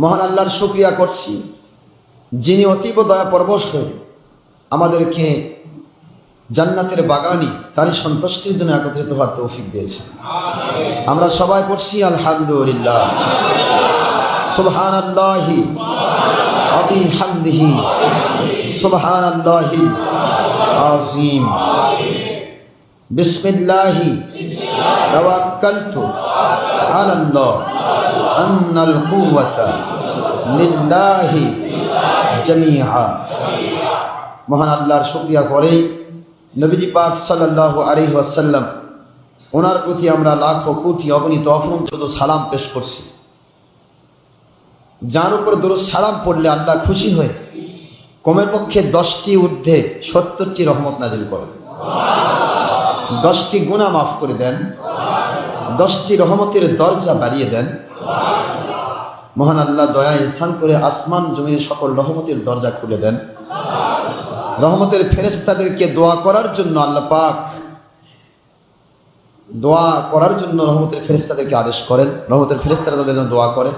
মহান আল্লাহর শুকরিয়া করছি, যিনি অতীব দয়া পরবশ হয়ে আমাদেরকে জান্নাতের বাগানে তারই সন্তুষ্টির জন্য একত্রিত হওয়ার তৌফিক দিয়েছেন। আমরা সবাই পড়ছি আলহামদুলিল্লাহ, সুবহানাল্লাহি ওয়া বিহামদিহি, সুবহানাল্লাহিল আযীম, বিসমিল্লাহি তাওয়াক্কালতু আলাল্লাহ আন্নাল কুওয়াতা লিল্লাহি জামিআ। মহান আল্লাহর শুকরিয়া করে নবীজি পাক সাল্লাল্লাহু আলাইহি ওয়াসাল্লাম ওনার প্রতি আমরা লাখো কোটি অগণিত অফুরন্ত সালাম পেশ করছি। যার উপর দরুদ সালাম পড়লে আল্লাহ খুশি হয়ে কমের পক্ষে 10টি ঊর্ধ্বে 70টি রহমত নাজিল করেন, 10টি গুনাহ মাফ করে দেন, 10টি রহমতের দরজা বাড়িয়ে দেন। মহান আল্লাহ দয়া ইহসান করে আসমান জমিনের সকল রহমতের দরজা খুলে দেন। রহমতের ফেরেশতাদেরকে দোয়া করার জন্য আল্লাহ পাক দোয়া করার জন্য রহমতের ফেরেশতাদেরকে আদেশ করেন, রহমতের ফেরেশতারা তাদের জন্য দোয়া করে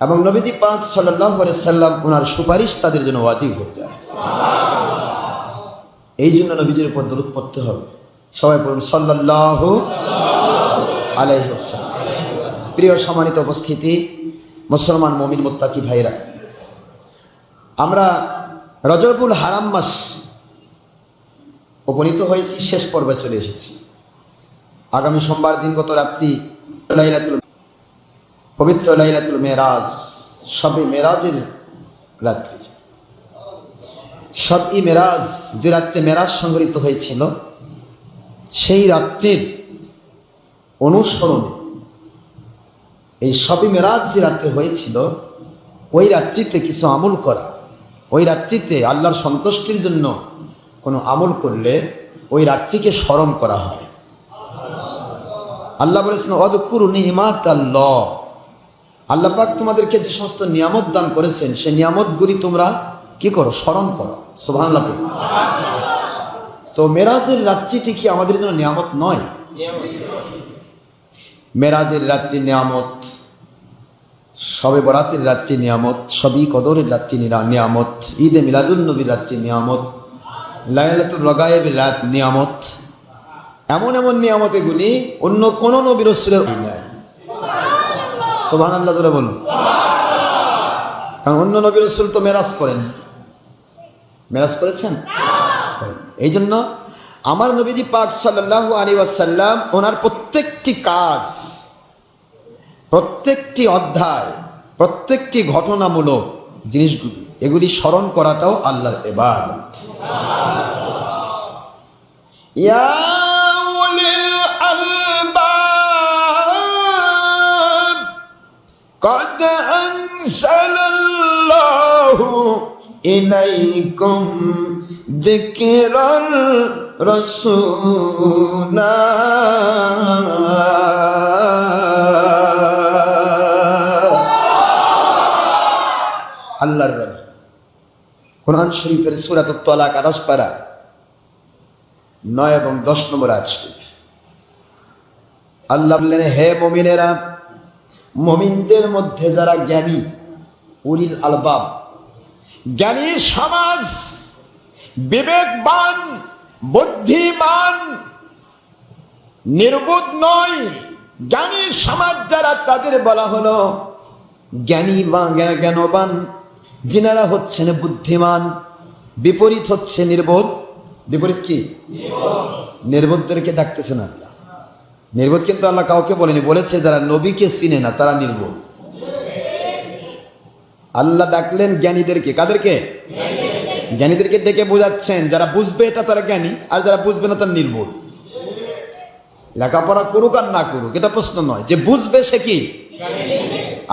এবং নবীজি পাক সাল্লাল্লাহু আলাইহি সাল্লাম ওনার সুপারিশ তাদের জন্য ওয়াজিব হয়ে যায়। এই জন্য নবীজির উপর দরুদ পড়তে হবে। সবাই পড়ুন সাল্লাল্লাহু আলাইহি ওয়াসাল্লাম। প্রিয় সম্মানিত উপস্থিতি, মুসলমান মুমিন মুত্তাকি ভাইরা, আমরা রজবুল হারাম মাস উপনীত হয়েছি, শেষ পর্বে চলে এসেছি। আগামী সোমবার দিনগত রাত্রি পবিত্র লাইলাতুল মেরাজ, শবে মেরাজের রাত্রি। শবে মেরাজ, যে রাত্রে মেরাজ সংঘটিত হয়েছিল, সেই রাত্রির অনুসরণে এই শবে মেরাজ যে রাত্রে হয়েছিল, ওই রাত্রিতে কিছু আমল করা, ওই রাত্রিতে আল্লাহর সন্তুষ্টির জন্য কোনো আমল করলে ওই রাত্রিকে স্মরণ করা হয়। আল্লাহ বলেছেন ওয়াযকুরু নি'মাতাল্লাহ, আল্লাহ পাক তোমাদেরকে যে সমস্ত নিয়ামত দান করেছেন সেই নিয়ামতগুলি তোমরা কি করো? স্মরণ করো। সুবহানাল্লাহ। তো মেরাজের রাত্রিটি কি আমাদের জন্য নিয়ামত নয়? মেরাজের রাত্রি নিয়ামত, শবে বরাতের রাত্রি নিয়ামত, শবে কদরের রাত্রি নিয়ামত, ঈদে মিলাদুন নবীর রাত্রি নিয়ামত, লাইলাতুল রাগায়েবের রাত নিয়ামত। এমন এমন নিয়ামত এগুলি অন্য কোন নবী রাসূলের নাই। সুবহানাল্লাহ জোরে বলুন। কারণ অন্য নবী রাসূল তো মেরাজ করেন। মেরাজ করেছেন? এই জন্য আমার নবীজি পাক সাল্লাল্লাহু আলাইহি ওয়াসাল্লাম ওনার প্রত্যেকটি কাজ, প্রত্যেকটি অধ্যায়, প্রত্যেকটি ঘটনামূলক জিনিসগুলি, এগুলি স্মরণ করাটাও আল্লাহর ইবাদত। ইয়া উলিল আলবাব قد أنزل الله إليكم ذكر الرسول আল্লাহর বাণী কোরআন শরীফের সূরাত আত-তালাক 28 পারা 9 এবং 10 নম্বর আয়াত শরীফ। আল্লাহ বললেন, হে মুমিনেরা, মুমিনদের মধ্যে যারা জ্ঞানী, উলিল আলবাব, জ্ঞানী সমাজ, বিবেকবান, বুদ্ধিমান, নির্বোধ নয়, জ্ঞানী সমাজ যারা, তাদের বলা হলো জ্ঞানী বা জ্ঞানবান। যিনারা হচ্ছেন বুদ্ধিমান, বিপরীত হচ্ছে নির্বোধ। বিপরীত কি? নির্বোধদেরকে ডাকতেছেন আল্লাহ। নির্বোধ কিন্তু আল্লাহ কাউকে বলেনি, বলেছে যারা নবীকে চিনে না তারা নির্বোধ। আল্লাহ ডাকলেন জ্ঞানীদেরকে। কাদেরকে? জ্ঞানীদেরকে ডেকে বোঝাচ্ছেন যারা বুঝবে এটা তারা জ্ঞানী, আর যারা বুঝবে না তারা নির্বোধ। লেখাপড়া করুক আর না করুক এটা প্রশ্ন নয়, যে বুঝবে সে কি,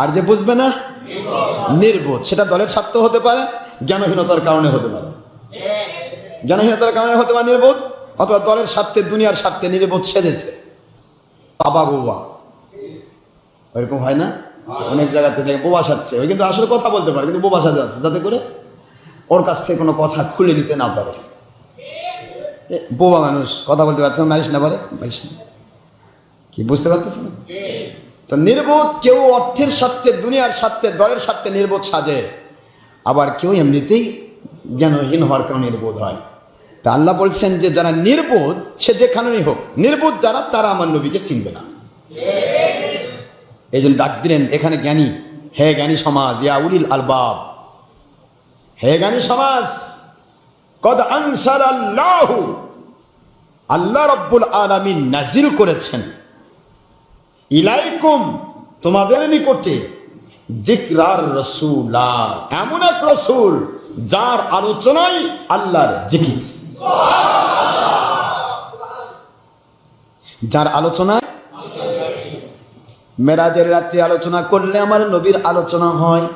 আর যে বুঝবে না নির্বোধ। সেটা দলের স্বার্থ হতে পারে, জ্ঞানহীনতার কারণে হতে পারে, জ্ঞানহীনতার কারণে হতে পারে নির্বোধ, অথবা দলের স্বার্থে, দুনিয়ার স্বার্থে নির্বোধ সেজেছে। বাবা বোবা ওইরকম হয় না? অনেক জায়গাতে দেখে বোবা সাজছে, ওই কিন্তু আসলে কথা বলতে পারে, কিন্তু বোবা সাজা আছে, যাতে করে ওর কাছ থেকে কোনো কথা খুলে নিতে না পারে। বোবা মানুষ কথা বলতে পারছে না, মারিস না পারে, মারিস না, কি বুঝতে পারতেছে না? তো নির্বোধ কেউ অর্থের স্বার্থে, দুনিয়ার স্বার্থে, দলের স্বার্থে নির্বোধ সাজে, আবার কেউ এমনিতেই জ্ঞানহীন হওয়ার কারণে নির্বোধ হয়। তা আল্লাহ বলছেন যে যারা নির্বোধ, সে যেখানেই হোক, নির্বোধ যারা, তারা আমার নবীকে চিনবে না। এই জন্য ডাক দিলেন এখানে জ্ঞানী, হে জ্ঞানী সমাজ, ইয়া উলিল আলবাব, হে জ্ঞানী সমাজ, কদ আনসারাল্লাহু, আল্লাহ রাব্বুল আলামিন নাজিল করেছেন, ইলাইকুম, তোমাদের নিকটে, যিকরার রাসূলা, এমন এক রাসূল যার আলোচনায় আল্লাহর জিকির, যার আলোচনায়, মেরাজের রাত্রে আলোচনা করলে আমার নবীর আলোচনা হয়,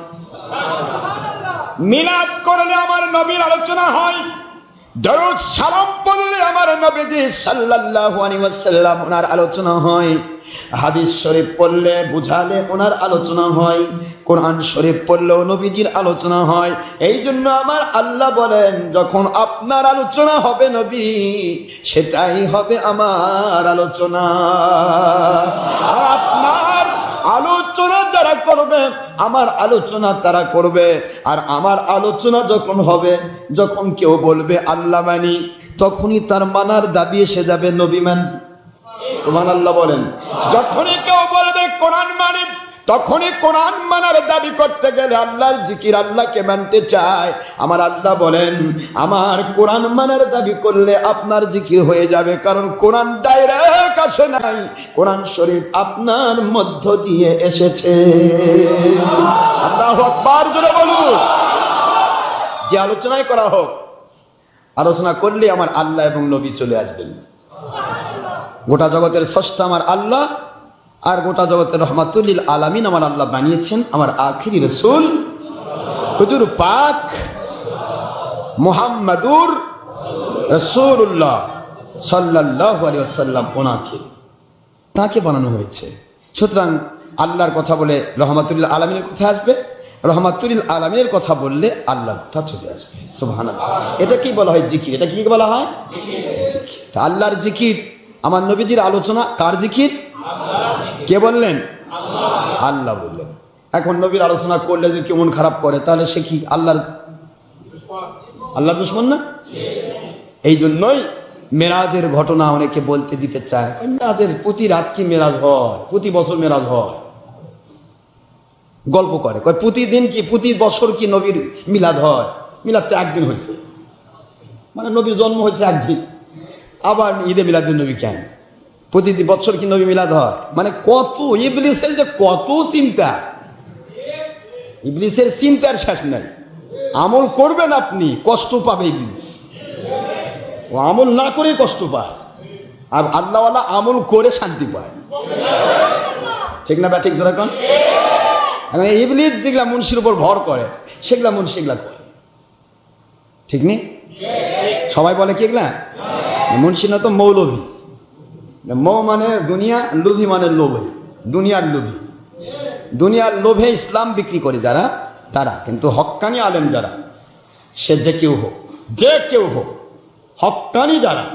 মিলাদ করলে আমার নবীর আলোচনা হয়, দরুদ সালাম পড়লে আমার নবীজি সাল্লাল্লাহু আলাইহি ওয়াসাল্লাম ওনার আলোচনা হয়, হাদিস শরীফ পড়লে বুঝালে ওনার আলোচনা হয়, কোরআন শরীফ পড়লেও নবীজির আলোচনা হয়। এই জন্য আমার আল্লাহ বলেন, যখন আপনার আলোচনা হবে নবী, সেটাই হবে আমার আলোচনা। আপনার আলোচনা যারা করবে, আমার আলোচনা তারা করবে। আর আমার আলোচনা যখন হবে, যখন কেউ বলবে আল্লাহ মানি, তখনই তার মানার দাবি এসে যাবে নবী মান। সুবহানাল্লাহ বলেন। যখনই কেউ বলবে কোরআন মানি, তখনই কোরআন মানার দাবি করতে গেলে আল্লাহর জিকির, আল্লাহকে মানতে চায়। আমার আল্লাহ বলেন, আমার কোরআন মানার দাবি করলে আপনার জিকির হয়ে যাবে, কারণ কোরআন ডাইরেক্ট আসে নাই, কোরআন শরীফ আপনার মধ্য দিয়ে এসেছে। আল্লাহু আকবার জোরে বলুন। যে আলোচনায় করা হোক, আলোচনা করলে আমার আল্লাহ এবং নবী চলে আসবেন। গোটা জগতের স্রষ্টা আমার আল্লাহ, আর গোটা জগতের রহমাতুল লিল আলামিন আমার আল্লাহ বানিয়েছেন আমার আখিরি রাসূল হুজুর পাক মুহাম্মাদুর রাসূলুল্লাহ সাল্লাল্লাহু আলাইহি ওয়াসাল্লাম, ওনাকে, তাকে বানানো হয়েছে। সুতরাং আল্লাহর কথা বলে রহমাতুল লিল আলামিনের কথা আসবে, রহমাতুল লিল আলামিনের কথা বললে আল্লাহর কথা চলে আসবে। সুবহানাল্লাহ। এটা কি বলা হয়? জিকির। এটা কি বলা হয়? জিকির। তা আল্লাহর জিকির, আমার নবীজির আলোচনা, কার জিকির? কে বললেন? আল্লাহ বললেন। এখন নবীর আলোচনা করলে যে কেমন খারাপ করে, তাহলে সে কি আল্লাহর দুশমন না? এই জন্যই মেরাজের ঘটনা অনেকে বলতে দিতে চায়। মেরাজের প্রতি রাত কি মেরাজ হয়? প্রতি বছর মেরাজ হয়? গল্প করে, প্রতিদিন কি, প্রতি বছর কি নবীর মিলাদ হয়? মিলাদ তো একদিন হয়েছে, মানে নবীর জন্ম হয়েছে একদিন, আবার ঈদে মিলাদুন নবী কেন? প্রতিদিন বছর কি নবী মিলাদ হয়? মানে কত ইবলিসের যে কত চিন্তা, ইবলিসের চিন্তার শেষ নাই। আমল করবেন আপনি, কষ্ট পাবে ইবলিস, ও আমল না করে কষ্ট পায়, আর আল্লাহওয়ালা আমল করে শান্তি পায়। ঠিক না বা ঠিক যেরকম এখন ইবলিস যেগুলা মুন্সির উপর ভর করে, সেগুলা মুন্সি এগুলা করে, ঠিক নেই? সবাই বলে কি এগুলা মুন্সি না, তো মৌলভী। মৌ মানে দুনিয়া, লোভী মানে লোভে, দুনিয়ার লোভী, দুনিয়ার লোভে ইসলাম বিক্রি করে যারা, তারা। কিন্তু হক্কানি আলেম যারা, সে যে কেউ হোক, যে কেউ হোক, হক্কানি যারা,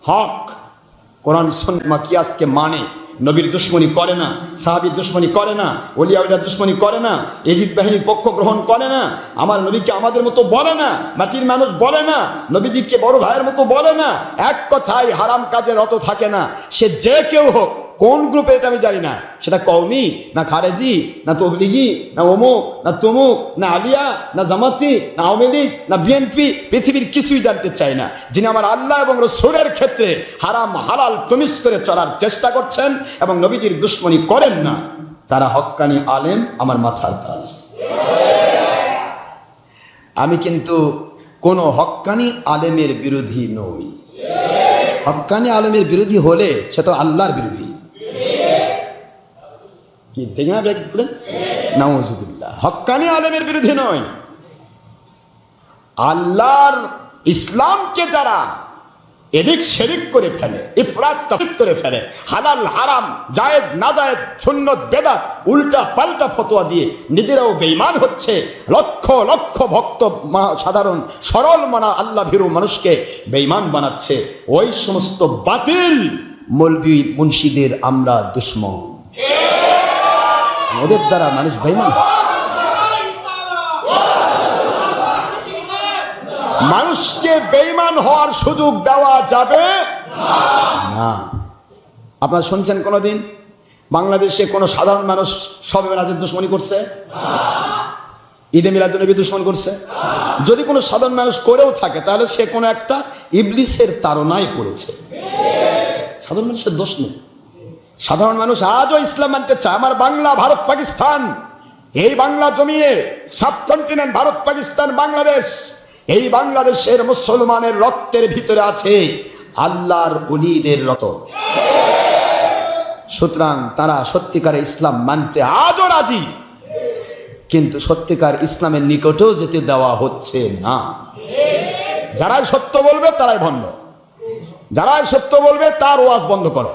হক কোরআন সুন্নাহ কিয়াসকে মানে, নবীর দুশ্মনী করে না, সাহাবীর দুশ্মনী করে না, ওলিয়া উলিয়ার দুশ্মনী করে না, এজিদ বাহিনীর পক্ষ গ্রহণ করে না, আমার নবীকে আমাদের মতো বলে না, মাটির মানুষ বলে না, নবীজিকে বড় ভাইয়ের মতো বলে না, এক কথায় হারাম কাজে রত থাকে না, সে যে কেউ হোক, কোন গ্রুপে এটা আমি জানি না, সেটা কওমি না খারেজি না তবলিগি না অমুক না তমুক না আলিয়া না জামাতি না আওয়ামী লীগ না বিএনপি, পৃথিবীর কিছুই জানতে চাই না। যিনি আমার আল্লাহ এবং রাসূলের ক্ষেত্রে হারাম হালাল তমিজ করে চলার চেষ্টা করছেন এবং নবীজির দুশ্মনী করেন না, তারা হক্কানি আলেম, আমার মাথার তাজ। আমি কিন্তু কোন হক্কানি আলেমের বিরোধী নই। হক্কানি আলেমের বিরোধী হলে সে তো আল্লাহর বিরোধী। কি ঠিক না? নাউযুবিল্লাহ। হক্কানি আলেমের বিরোধী নয়। আল্লাহর ইসলামকে যারা এদিক সেদিক করে ফেলে, ইফরাত তাফরিত করে ফেলে, হালাল হারাম জায়েজ নাজায়েজ সুন্নত বেদাত উল্টা পাল্টা ফতোয়া দিয়ে নিজেরাও বেঈমান হচ্ছে, লক্ষ লক্ষ ভক্ত সাধারণ সরল মনা আল্লাহ ভীরু মানুষকে বেঈমান বানাচ্ছে, ওই সমস্ত বাতিল মৌলবী মুন্সিদের আমরা দুশমন। ওদের দ্বারা মানুষ বেঈমান হয়। মানুষকে বেঈমান হওয়ার সুযোগ দেওয়া যাবে না। আপনারা শুনছেন কোনদিন বাংলাদেশে কোন সাধারণ মানুষ শবে মিলাদের দুশমনী করছে? ঈদে মিলাদুন্নবী দুশমনী করছে? যদি কোনো সাধারণ মানুষ করেও থাকে তাহলে সে কোনো একটা ইবলিসের তাড়নায় পড়েছে। সাধারণ মানুষের দোষ নেই। সাধারণ মানুষ আজও ইসলাম মানতে চায়। আমার বাংলা, ভারত, পাকিস্তান, এই বাংলা জমিনে সাবকন্টিনেন্ট ভারত, পাকিস্তান, বাংলাদেশ, এই বাংলাদেশের মুসলমানের রক্তের ভিতরে আছে আল্লাহর ওলিদের রক্ত। সুতরাং তারা সত্যিকার ইসলাম মানতে আজও রাজি, কিন্তু সত্যিকার ইসলামের নিকটেও যেতে দেওয়া হচ্ছে না। যারাই সত্য বলবে তারাই ভণ্ড, যারাই সত্য বলবে তার ওয়াজ বন্ধ করো,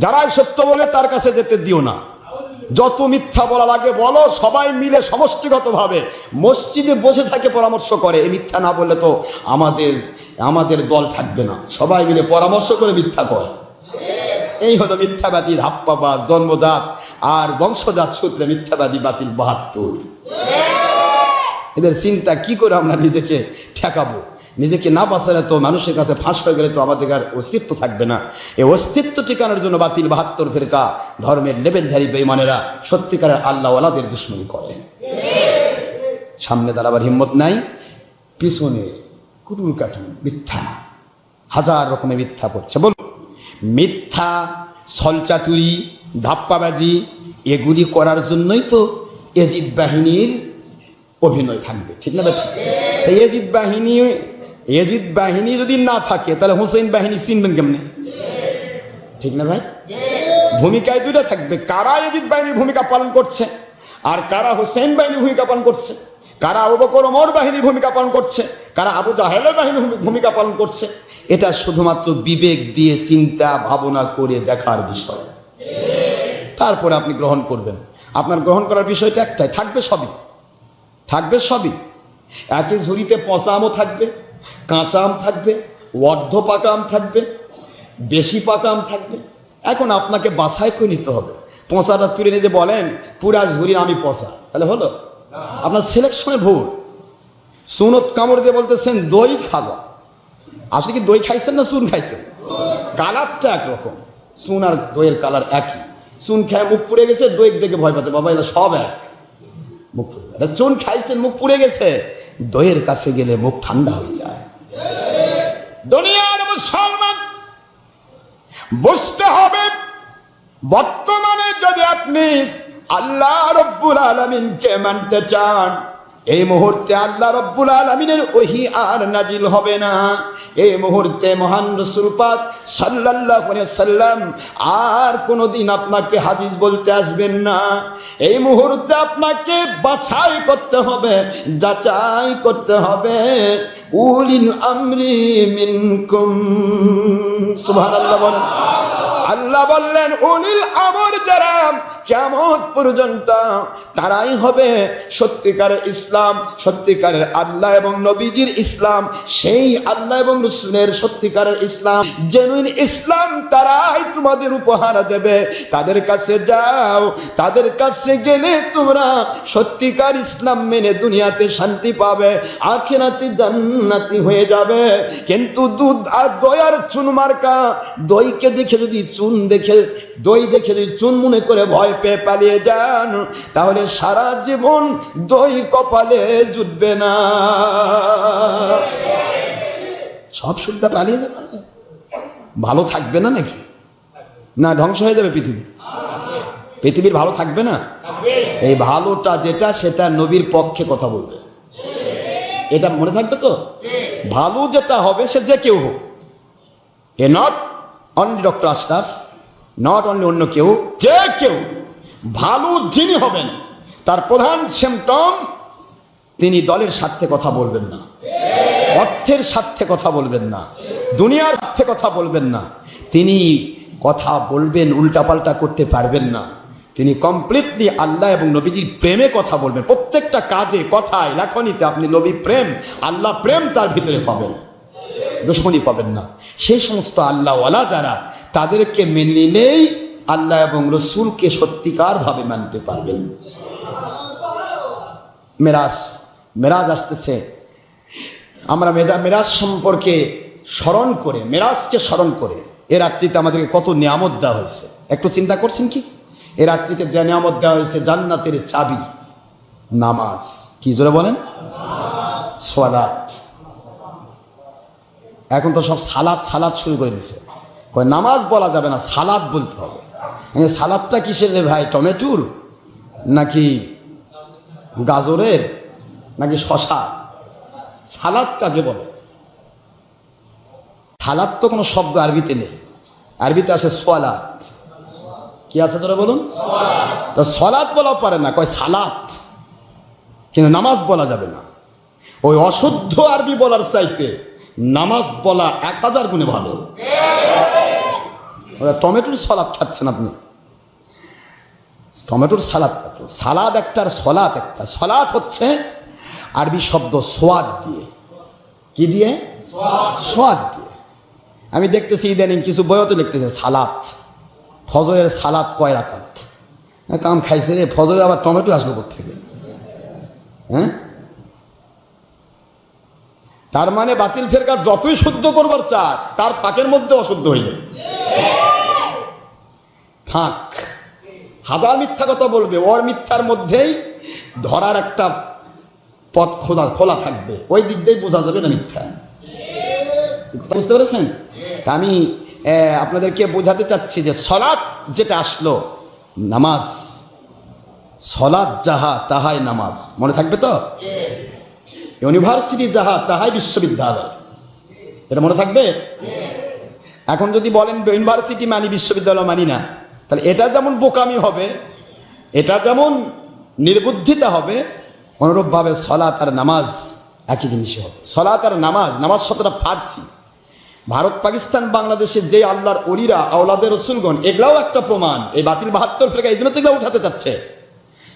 যারাই সত্য বলবে তার কাছে যেতে দিও না। যত মিথ্যা বলা লাগে বলো, সবাই মিলে সমষ্টিগতভাবে মসজিদে বসে থাকে পরামর্শ করে। এই মিথ্যা না বললে তো আমাদের দল থাকবে না, সবাই মিলে পরামর্শ করে মিথ্যা করে। এই হলো মিথ্যাবাদী ধাপ্পাবাজ, জন্মজাত আর বংশজাত সূত্রে মিথ্যাবাদী বাতিল 72। এদের চিন্তা কি করে আমরা নিজেকে ঠেকাবো, নিজেকে না বাঁচালে তো মানুষের কাছে ফাঁস হয়ে গেলে তো আমাদের আর অস্তিত্ব থাকবে না। এই অস্তিত্ব ঠিকানোর জন্য বাতিল 72 ফেরকা ধর্মের লেবেলধারী বেঈমানেরা সত্যিকারের আল্লাহ ওয়ালাদের দুশমনী করে। সামনে দাঁড়াবার হিম্মত নাই, পিছনে কুটুর কাটুর মিথ্যা, হাজার রকমের মিথ্যা পড়ছে। বলুন, মিথ্যা, ছলচাতুরি, ধাপ্পাবাজি এগুলি করার জন্যই তো এজিদ বাহিনীর অভিনয় থাকবে, ঠিক না? ঠিক। এজিদ বাহিনী যদি না থাকে তাহলে হুসেন বাহিনী চিনবেন কেমনে, ঠিক না ভাই? ভূমিকায় দুইটা থাকবে, কারা এজিদ বাহিনীর ভূমিকা পালন করছে আর কারা হুসেন বাহিনীর ভূমিকা পালন করছে, কারা আবু বকর ওমর বাহিনীর ভূমিকা পালন করছে, কারা আবু জাহেলের বাহিনীর ভূমিকা পালন করছে। এটা শুধুমাত্র বিবেক দিয়ে চিন্তা ভাবনা করে দেখার বিষয়। তারপরে আপনি গ্রহণ করবেন। আপনার গ্রহণ করার বিষয়টা একটাই, থাকবে সবই। একই ঝুড়িতে পচা আমও থাকবে, কাঁচা আম থাকবে, অর্ধ পাকা আম থাকবে, বেশি পাকা আম থাকবে। এখন আপনাকে বাছাই করে নিতে হবে। পচাটা তুলে নিয়ে যে বলেন পুরা ঝুড়ি আমি পচা, তাহলে হলো? আপনার সিলেকশনে ভুল। সুনত কামড় দিয়ে বলতেছেন দই খাবো, আসলে কি দই খাইছেন না চুন খাইছেন? কালারটা একরকম, চুন আর দইয়ের কালার একই। চুন খেয়ে মুখ পুড়ে গেছে, দই দেখে ভয় পাচ্ছে, বাবা এরা সব এক। মুখ পুড়ে, চুন খাইছেন মুখ পুড়ে গেছে, দইয়ের কাছে গেলে মুখ ঠান্ডা হয়ে যায়। দুনিয়ার মুসলমান বুঝতে হবে, বর্তমানে যদি আপনি আল্লাহ রব্বুল আলামিনকে মানতে চান, এই মুহূর্তে আল্লাহ রব্বুল আলামিনের ওহী আর নাজিল হবে না। এই মুহূর্তে মহান রাসূল পাক সাল্লাল্লাহু আলাইহি সাল্লাম আর কোনদিন আপনাকে হাদিস বলতে আসবেন না। এই মুহূর্তে আপনাকে বাছাই করতে হবে, যাচাই করতে হবে। উলিল আমরি মিনকুম, সুবহানাল্লাহ বলেন। আল্লাহ বললেন উলিল আমর যারা কিয়ামত পর্যন্ত তারাই হবে সত্যিকারের ইসলাম, সত্যিকারের আল্লাহ এবং নবীজির ইসলাম, সেই আল্লাহ এবং রাসূলের সত্যিকারের ইসলাম, জেনুইন ইসলাম তারাই তোমাদের উপহার দেবে। তাদের কাছে যাও, তাদের কাছে গেলে তোমরা সত্যিকার ইসলাম মেনে দুনিয়াতে শান্তি পাবে, আখিরাতে জান্নাতি হয়ে যাবে। কিন্তু দুধ আর দই আর চুন মার্কা, দইকে দেখে যদি চুন দেখে, দই দেখে যদি চুন মনে করে ভয় পেয়ে পালিয়ে যান, তাহলে সারা জীবন দই কপালে জুটবে না, সব সুবিধা পালিয়ে যাবে। ভালো থাকবে না নাকি? না ধ্বংস হয়ে যাবে পৃথিবীর ভালো থাকবে না। এই ভালোটা যেটা, সেটা নবীর পক্ষে কথা বলবে, এটা মনে থাকবে তো। ভালো যেটা হবে সে যে কেউ হোক, a not only doctor Ashraf, not only অন্য কেউ, যে কেউ ভালো যিনি হবেন তার প্রধান সিম্পটম তিনি দলের স্বার্থে কথা বলবেন না, অর্থের স্বার্থে কথা বলবেন না, দুনিয়ার স্বার্থে কথা বলবেন না। তিনি কথা বলবেন, উল্টাপাল্টা করতে পারবেন না। তিনি কমপ্লিটলি আল্লাহ এবং নবীজির প্রেমে কথা বলবেন। প্রত্যেকটা কাজে, কথায়, লেখনীতে আপনি নবী প্রেম, আল্লাহ প্রেম তার ভিতরে পাবেন, দুশমনী পাবেন না। সেই সমস্ত আল্লাহওয়ালা যারা, তাদেরকে মেনে নিলেই আল্লাহ এবং রসুলকে সত্যিকার ভাবে মানতে পারবেন। মেরাজ আসতেছে, আমরা মেরাজ সম্পর্কে স্মরণ করে, মেরাজকে স্মরণ করে এ রাত্রিতে আমাদেরকে কত নিয়ামত দেওয়া হয়েছে একটু চিন্তা করছেন কি? এ রাত্রিতে নিয়ামত দেওয়া হয়েছে জান্নাতের চাবি নামাজ। কি জোরে বলেন? সালাত। এখন তো সব সালাত শুরু করে দিছে, কয় নামাজ বলা যাবে না, সালাত বলতে হবে। সালাদটা কিসের রে ভাই? টমেটোর নাকি গাজরের নাকি শশা? সালাদ কাকে বলে? সালাদ তো কোনো শব্দ আরবিতে নেই, আরবিতে আছে সালাত। কি আছে তোরা বলুন? তো সালাত বলা পারে না, কয় সালাত, কিন্তু নামাজ বলা যাবে না। ওই অশুদ্ধ আরবি বলার চাইতে নামাজ বলা 1000 গুণে ভালো। টমেটোর সালাদ খাচ্ছেন আপনি, টমেটোর সালাদ। সালাদ একটা আর সলাত একটা। সলাত হচ্ছে আরবি শব্দ সোয়াদ দিয়ে। কি দিয়ে? সোয়াদ দিয়ে। আমি দেখতেছি ইদানিং কিছু বইতে লিখতেছে সালাত, ফজরের সালাত কয় রাকাত। কাম খাইছে রে, ফজরে আবার টমেটো আসলো কোত্থেকে? হ্যাঁ, তার মানে বাতিল ফেরকা যতই শুদ্ধ করবার চায় তার ফাঁকের মধ্যে অশুদ্ধ হইল। ফাঁক, হাজার মিথ্যা কথা বলবে, ওর মিথ্যার মধ্যেই ধরার একটা পথ খোলা থাকবে, ওই দিক দিয়ে বোঝা যাবে না মিথ্যা। বুঝতে পেরেছেন? আমি আপনাদেরকে বোঝাতে চাচ্ছি যে সলাৎ যেটা আসলো, নামাজ, সলাৎ যাহা তাহাই নামাজ। মনে থাকবে তো? ইউনিভার্সিটি যাহা তাহাই বিশ্ববিদ্যালয়, এটা মনে থাকবে? এখন যদি বলেন ইউনিভার্সিটি মানি বিশ্ববিদ্যালয় মানি না, তাহলে এটা যেমন বোকামি হবে, এটা যেমন নির্বুদ্ধিতা হবে, অনুরূপ ভাবে সলাত আর নামাজ একই জিনিসই হবে। সলাত আর নামাজ শব্দটা ফার্সি। ভারত পাকিস্তান বাংলাদেশে যে আল্লাহর ওলিরা, আওলাদের রসুলগণ, এগুলাও একটা প্রমাণ। এই বাতিল 72 ফেরকা এই জন্য তো এগুলো উঠাতে চাচ্ছে,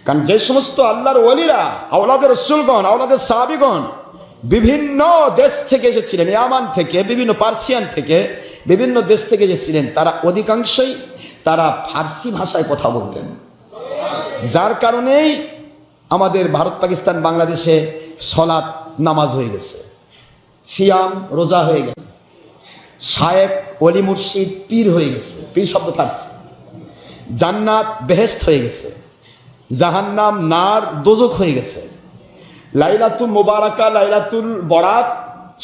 কারণ যে সমস্ত আল্লাহর ওলিরা, আওলাদের রসুলগণ, আওলাদের সাহাবীগণ বিভিন্ন দেশ থেকে এসেছিলেন, ইয়ামান থেকে, বিভিন্ন পার্সিয়ান থেকে, বিভিন্ন দেশ থেকে এসেছিলেন, তারা অধিকাংশই তারা ফার্সি ভাষায় কথা বলতেন। যার কারণেই আমাদের ভারত পাকিস্তান বাংলাদেশে সলাত নামাজ হয়ে গেছে, সিয়াম রোজা হয়ে গেছে, শায়েখ ওলি মুর্শিদ পীর হয়ে গেছে, পীর শব্দ ফার্সি। জান্নাত বেহেশত হয়ে গেছে, জাহান্নাম নার দোজক হয়ে গেছে, লাইলাতুল মুবারাকা, লাইলাতুল বরাত,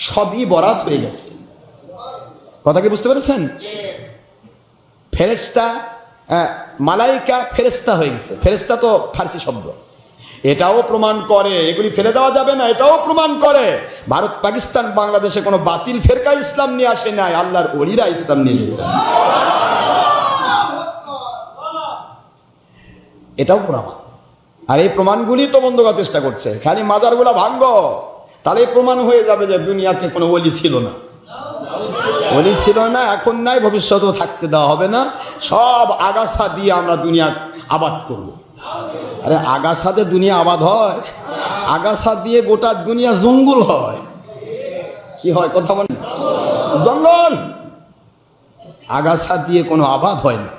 সবই বরাত হয়ে গেছে। কথা কি বুঝতে পেরেছেন? ফেরেশতা, মালাইকা ফেরেশতা হয়ে গেছে। ফেরেশতা তো ফার্সি শব্দ। এটাও প্রমাণ করে, এগুলি ফেলে দেওয়া যাবে না, এটাও প্রমাণ করে ভারত পাকিস্তান বাংলাদেশে কোনো বাতিল ফেরকা ইসলাম নিয়ে আসে নাই, আল্লাহর ওলিরা ইসলাম নিয়ে এসেছে। এটাও প্রমাণ। আর এই প্রমাণগুলি তো বন্ধ করার চেষ্টা করছে, খালি মাজারগুলা ভাঙ্গো, তাহলে প্রমাণ হয়ে যাবে যে দুনিয়াতে কোনো ওলি ছিল না। ওলি ছিল না, এখন নাই, ভবিষ্যতেও থাকতে দেওয়া হবে না। সব আগাছা দিয়ে আমরা দুনিয়া আবাদ করব। আরে আগাছাতে দুনিয়া আবাদ হয়? আগাছা দিয়ে গোটা দুনিয়া জঙ্গল হয়। কি হয় কথা বলেন? জঙ্গল। আগাছা দিয়ে কোনো আবাদ হয় না,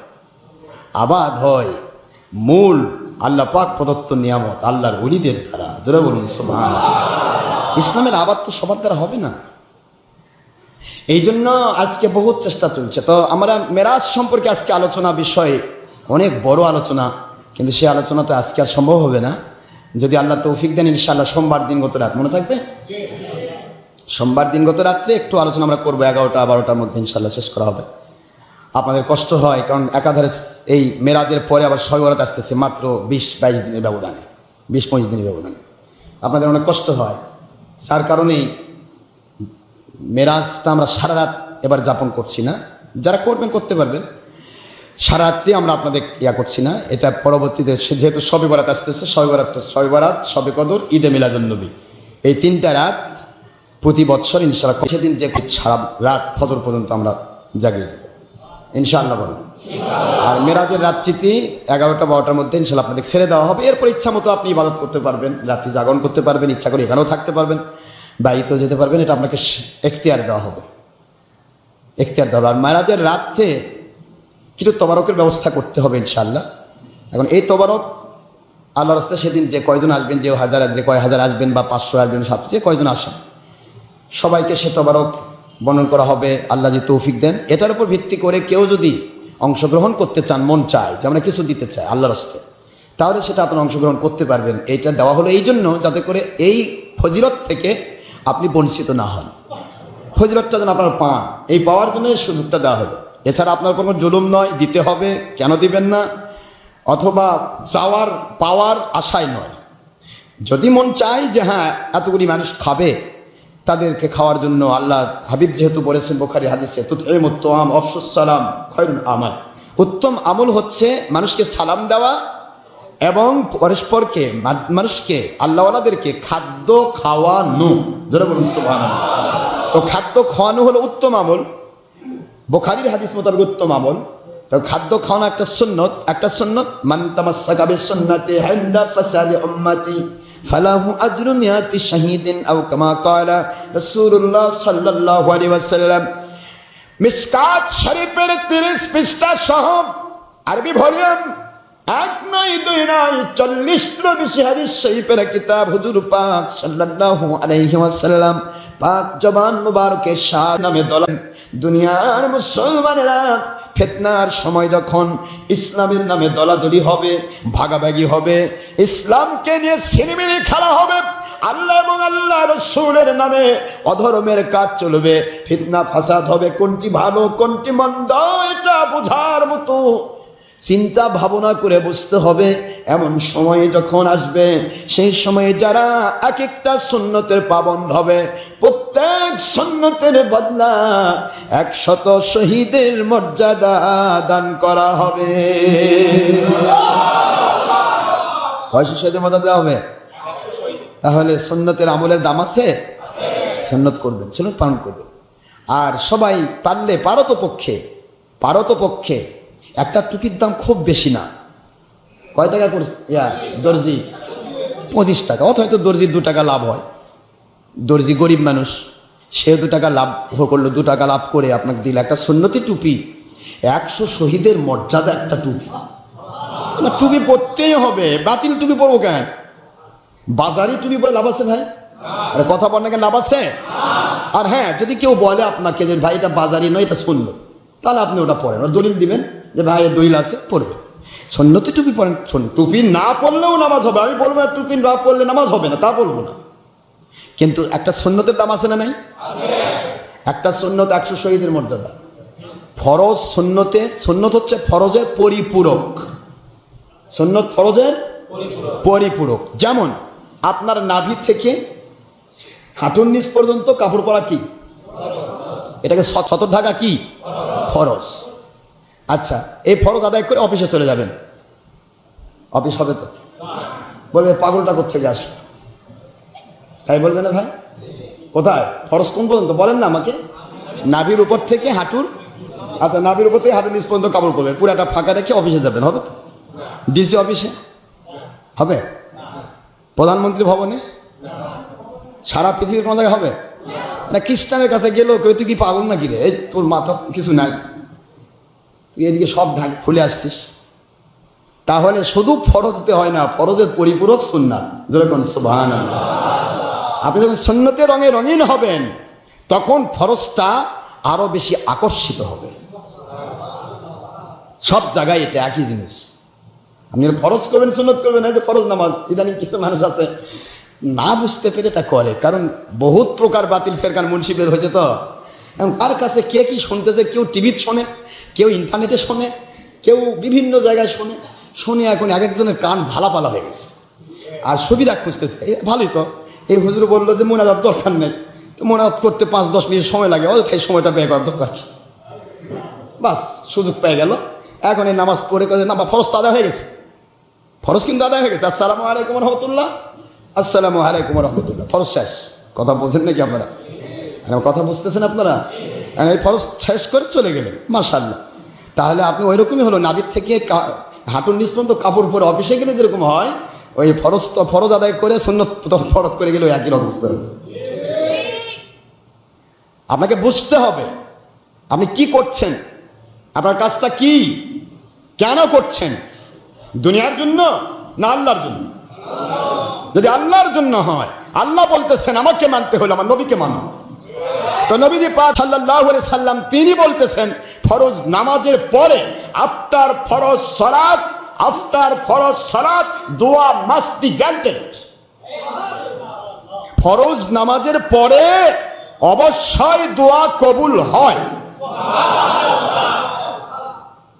আবাদ হয় মূল আল্লাহ পাক প্রদত্ত নিয়ামত আল্লাহর ওলিদের দ্বারা। জোরে বলুন সুবহানাল্লাহ। ইসলামের আবাদ তো সবার দ্বারা হবে না। এই জন্য আজকে বহুত চেষ্টা চলছে। তো আমরা মেরাজ সম্পর্কে আজকে আলোচনা, বিষয় অনেক বড় আলোচনা, কিন্তু সেই আলোচনা তো আজকে আর সম্ভব হবে না। যদি আল্লাহ তৌফিক দেন ইনশাআল্লাহ সোমবার দিনগত রাত, মনে থাকবে? সোমবার দিনগত রাত্রে একটু আলোচনা আমরা করবো, 11টা-12টার মধ্যে ইনশাআল্লাহ শেষ করা হবে। আপনাদের কষ্ট হয়, কারণ একাধারে এই মেরাজের পরে আবার শবে বরাত আসতেছে, মাত্র 20-22 দিনের ব্যবধানে, 20-25 দিনের ব্যবধানে। আপনাদের অনেক কষ্ট হয়, যার কারণেই মেরাজটা আমরা সারা রাত এবার যাপন করছি না। যারা করবেন করতে পারবেন, সারা রাত্রি আমরা আপনাদের করছি না। এটা পরবর্তীতে যেহেতু শবে বরাত আসতেছে, শবে বরাত, শবে কদর, ঈদে মিলাদুন্নবী, এই 3টা রাত প্রতি বছর ইনশাআল্লাহ সেদিন যে সারা রাত ফজর পর্যন্ত আমরা জাগিয়ে দেব ইনশাআল্লাহ বলেন। আর মেরাজের রাত্রিতে 11টা-12টার মধ্যে ইনশাআল্লাহ আপনাদের ছেড়ে দেওয়া হবে। এরপর ইচ্ছা মতো আপনি ইবাদত করতে পারবেন, রাত্রি জাগরণ করতে পারবেন, ইচ্ছা করে এখানেও থাকতে পারবেন, বাড়িতেও যেতে পারবেন। এটা আপনাকে এখতিয়ার দেওয়া হবে, এখতিয়ার দেওয়া হবে। আর মেরাজের রাত্রে কিন্তু তবারকের ব্যবস্থা করতে হবে ইনশাআল্লাহ। এখন এই তবারক আল্লাহর রাস্তায় সেদিন যে কয়জন আসবেন, যে কয় হাজার আসবেন বা 500 আসবেন, সবচেয়ে কয়জন আসেন, সবাইকে সে তবারক বর্ণন করা হবে, আল্লাহ যদি তৌফিক দেন। এটার উপর ভিত্তি করে কেউ যদি অংশগ্রহণ করতে চান, মন চায় যে আমরা কিছু দিতে চাই আল্লাহর রাস্তায়, তাহলে সেটা আপনারা অংশগ্রহণ করতে পারবেন। এইটা দেওয়া হলো এই জন্য যাতে করে এই ফজিলত থেকে আপনি বঞ্চিত না হন, ফজিলতটা যেন আপনারা পান, এই পাওয়ার জন্য এই সুযোগটা দেওয়া হলো। এছাড়া আপনার কোনো জুলুম নয়, দিতে হবে, কেন দিবেন না, অথবা চাওয়ার পাওয়ার আশায় নয়। যদি মন চায় যে হ্যাঁ এতগুলি মানুষ খাবে, তাদেরকে খাওয়ার জন্য আল্লাহ হাবিব যেহেতু বলেছেন বুখারী হাদিসে, তুতঈমুত তাআম আফশুস সালাম খায়রুল আমাল, উত্তম আমল হচ্ছে মানুষকে সালাম দেওয়া এবং পরস্পরকে মানুষকে আল্লাহওয়ালাদেরকে খাদ্য খাওয়ানো। যারা বলুন সুবহানাল্লাহ। তো খাদ্য খাওয়ানো হলো উত্তম আমল, বুখারীর হাদিস মোতাবেক উত্তম আমল। তো খাদ্য খাওয়ানো একটা সুন্নত, মান তামাসসাকা বিসুন্নতি ইনদা ফাসাদি উম্মতি ফালাহু আজরু মিয়াতি শাহীদিন আও কামা ক্বালা রাসূলুল্লাহ সাল্লাল্লাহু আলাইহি ওয়াসাল্লাম। মিশকাত শরীফের 30 পৃষ্ঠা সহ আরবি ভলিউম 1 নয় 2 নয় 40 বেশি হাদিস শরীফের কিতাব হুজুর পাক সাল্লাল্লাহু আলাইহি ওয়াসাল্লাম পাক জবান মুবারকের শাহ নামে দলেন দুনিয়ার মুসলমানেরা ফিতনার সময় যখন ইসলামের নামে দলাদলি হবে, ভাগাভাগি হবে, ইসলামকে নিয়ে ছিনিমিনি খেলা হবে, আল্লাহ এবং আল্লাহ রাসূলের নামে অধর্মের কাজ চলবে, ফিতনা ফাসাদ হবে, কোনটি ভালো কোনটি মন্দ এটা বোঝার মতো চিন্তা ভাবনা করে বুঝতে হবে। এমন সময়ে যখন আসবে, সেই সময়ে যারা এক একটা সুন্নতের পাবন্দ হবে, প্রত্যেক সুন্নতের বদলা 100 শহীদের মর্যাদা দান করা হবে। কয়শ শহীদের মর্যাদা দেওয়া হবে? তাহলে সুন্নতের আমলের দাম আছে, সুন্নত করবেন, সুন্নত পালন করবেন। আর সবাই পারলে পারতপক্ষে একটা টুপির দাম খুব বেশি না। কয় টাকা করে দর্জি? 25 টাকা। অথবা দর্জি 2 টাকা লাভ হয়, দর্জি গরিব মানুষ, সে 2 টাকা লাভ করলো, 2 টাকা লাভ করে আপনাকে দিল একটা সুন্নতি টুপি, 100 শহীদের মর্যাদা একটা টুপি। টুপি পরতেই হবে, বাতিল টুপি পরবো কেন? বাজারি টুপি পরে লাভ আছে ভাই? আরে কথা বল না, কেন লাভ আছে? আর হ্যাঁ, যদি কেউ বলে আপনাকে যে ভাই এটা বাজারি নয়, এটা সুন্নত, তাহলে আপনি ওটা পরেন, ওর দলিল দিবেন যে ভাই এর দলিল আছে, পড়বে। সুন্নতি টুপি পরেন, টুপি না পড়লেও নামাজ হবে। আমি বলবো টুপি না পড়লে নামাজ হবে না, তা বলবো না, কিন্তু একটা সুন্নতের দাম আছে না নাই? একটা সুন্নত 100 শহীদের মর্যাদা। ফরজ সুন্নত হচ্ছে ফরজের পরিপূরক, সুন্নত ফরজের পরিপূরক। যেমন আপনার নাভি থেকে হাঁটুর নিচ পর্যন্ত কাপড় পরা কি? এটাকে সতর ঢাকা কি? ফরজ। আচ্ছা, এই ফরজ আদায় করে অফিসে চলে যাবেন, অফিস হবে তো? বলবে পাগলটা কোথেকে আসলো, তাই বলবে না ভাই? কোথায় ফরজ কোন পর্যন্ত বলেন না আমাকে? নাভির উপর থেকে হাঁটুর, আচ্ছা নাভির উপর থেকে হাঁটুর নিচ পর্যন্ত কাপড় পরবেন, পুরাটা ফাঁকা রেখে অফিসে যাবেন, হবে তো? ডিসি অফিসে হবে? প্রধানমন্ত্রী ভবনে? সারা পৃথিবীর কোন জায়গায় হবে না? খ্রিস্টানের কাছে গেলেও কেউ তুই কি পাগল নাকি রে, এই তোর মাথা কিছু নাই, তুই এদিকে সব ঢাক খুলে আসছিস। তাহলে শুধু ফরজতে হয় না, ফরজের পরিপূরক সুন্নাত। যেরকম সুবহানাল্লাহ। আপনি যখন সুন্নতে রঙে রঙিন হবেন, তখন ফরজটা আরো বেশি আকর্ষিত হবে। সব জায়গায় এটা একই জিনিস। আপনি ফরজ করবেন, সুন্নত করবেন, এই যে ফরজ নামাজ, ইদানিং কিছু মানুষ আছে না বুঝতে পেরে এটা করে, কারণ বহুত প্রকার বাতিল ফেরকার মুন্সি বের হয়েছে। তো কার কাছে কে কি শুনতেছে, কেউ টিভিতে শোনে, কেউ ইন্টারনেটে শোনে, কেউ বিভিন্ন জায়গায় শুনে এখন এক একজনের কান ঝালাপালা হয়ে গেছে, আর সুবিধা খুঁজতেছে। ভালোই তো, এই হুজুর বললো যে মোনাজাত দরকার নেই, তো মোনাজাত করতে 5-10 মিনিট সময় লাগে, অযথাই সময়টা ব্যয় করার দরকার কি? বাস সুযোগ পেয়ে গেল, এখন এই নামাজ পড়ে করে না, ফরজ তো আদায় হয়ে গেছে, ফরজ কিন্তু আদায় হয়ে গেছে। আসসালামু আলাইকুম রহমতুল্লাহ, আসসালামু আলাইকুম রহমতুল্লাহ, ফরজ শেষ। কথা বলছেন নাকি আপনারা? কথা বুঝতেছেন আপনারা? এই ফরজ শেষ করে চলে গেলেন, মাশাআল্লাহ। তাহলে আপনি ওই রকমই হলো, নাভির থেকে হাঁটুর নিচ পর্যন্ত কাপড় পরে অফিসে গেলে যেরকম হয়, ওই ফরজ আদায় করে সুন্নত তরক করে গেলে একই রকম বুঝতে হবে। আপনাকে বুঝতে হবে আপনি কি করছেন, আপনার কাজটা কি। কেন করছেন? দুনিয়ার জন্য না আল্লাহর জন্য? যদি আল্লাহর জন্য হয়, আল্লাহ বলতেছেন আমাকে মানতে হলে আমার নবীকে মানো। তো নবীজি পাক সাল্লাল্লাহু আলাইহি সাল্লাম তিনি বলতেছেন ফরজ নামাজের পরে আফটার ফরজ সালাত দোয়া মাস্ট বি গ্রান্টেড। ফরজ নামাজের পরে অবশ্যই দোয়া কবুল হয়।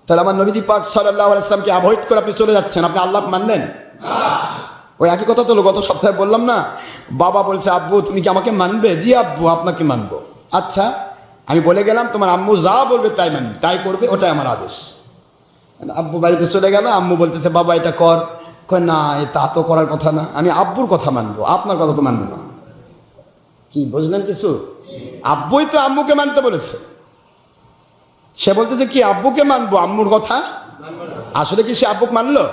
তাহলে আমার নবীজি পাক সাল্লাল্লাহু আলাইহি সাল্লামকে অ্যাভয়েড করে আপনি চলে যাচ্ছেন, আপনি আল্লাহ মানলেন না। ওই একই কথা তো গত সপ্তাহে বললাম না, বাবা বলছে আব্বু তুমি কি আমাকে মানবে? জি আব্বু আপনাকে মানবো। আচ্ছা আমি বলে গেলাম তোমার আম্মু যা বলবে তাই মানবে, তাই করবে, ওটাই আমার আদেশ। আব্বু বাড়িতে চলে গেল, আম্মু বলতেছে বাবা এটা কর। কয় না তা তো করার কথা না, আমি আব্বুর কথা মানবো, আপনার কথা তো মানবো না। কি বুঝলেন কিছু? আব্বুই তো আম্মুকে মানতে বলেছে, সে বলতেছে কি আব্বুকে মানবো, আম্মুর কথা আসলে কি সে আব্বুকে মানলো?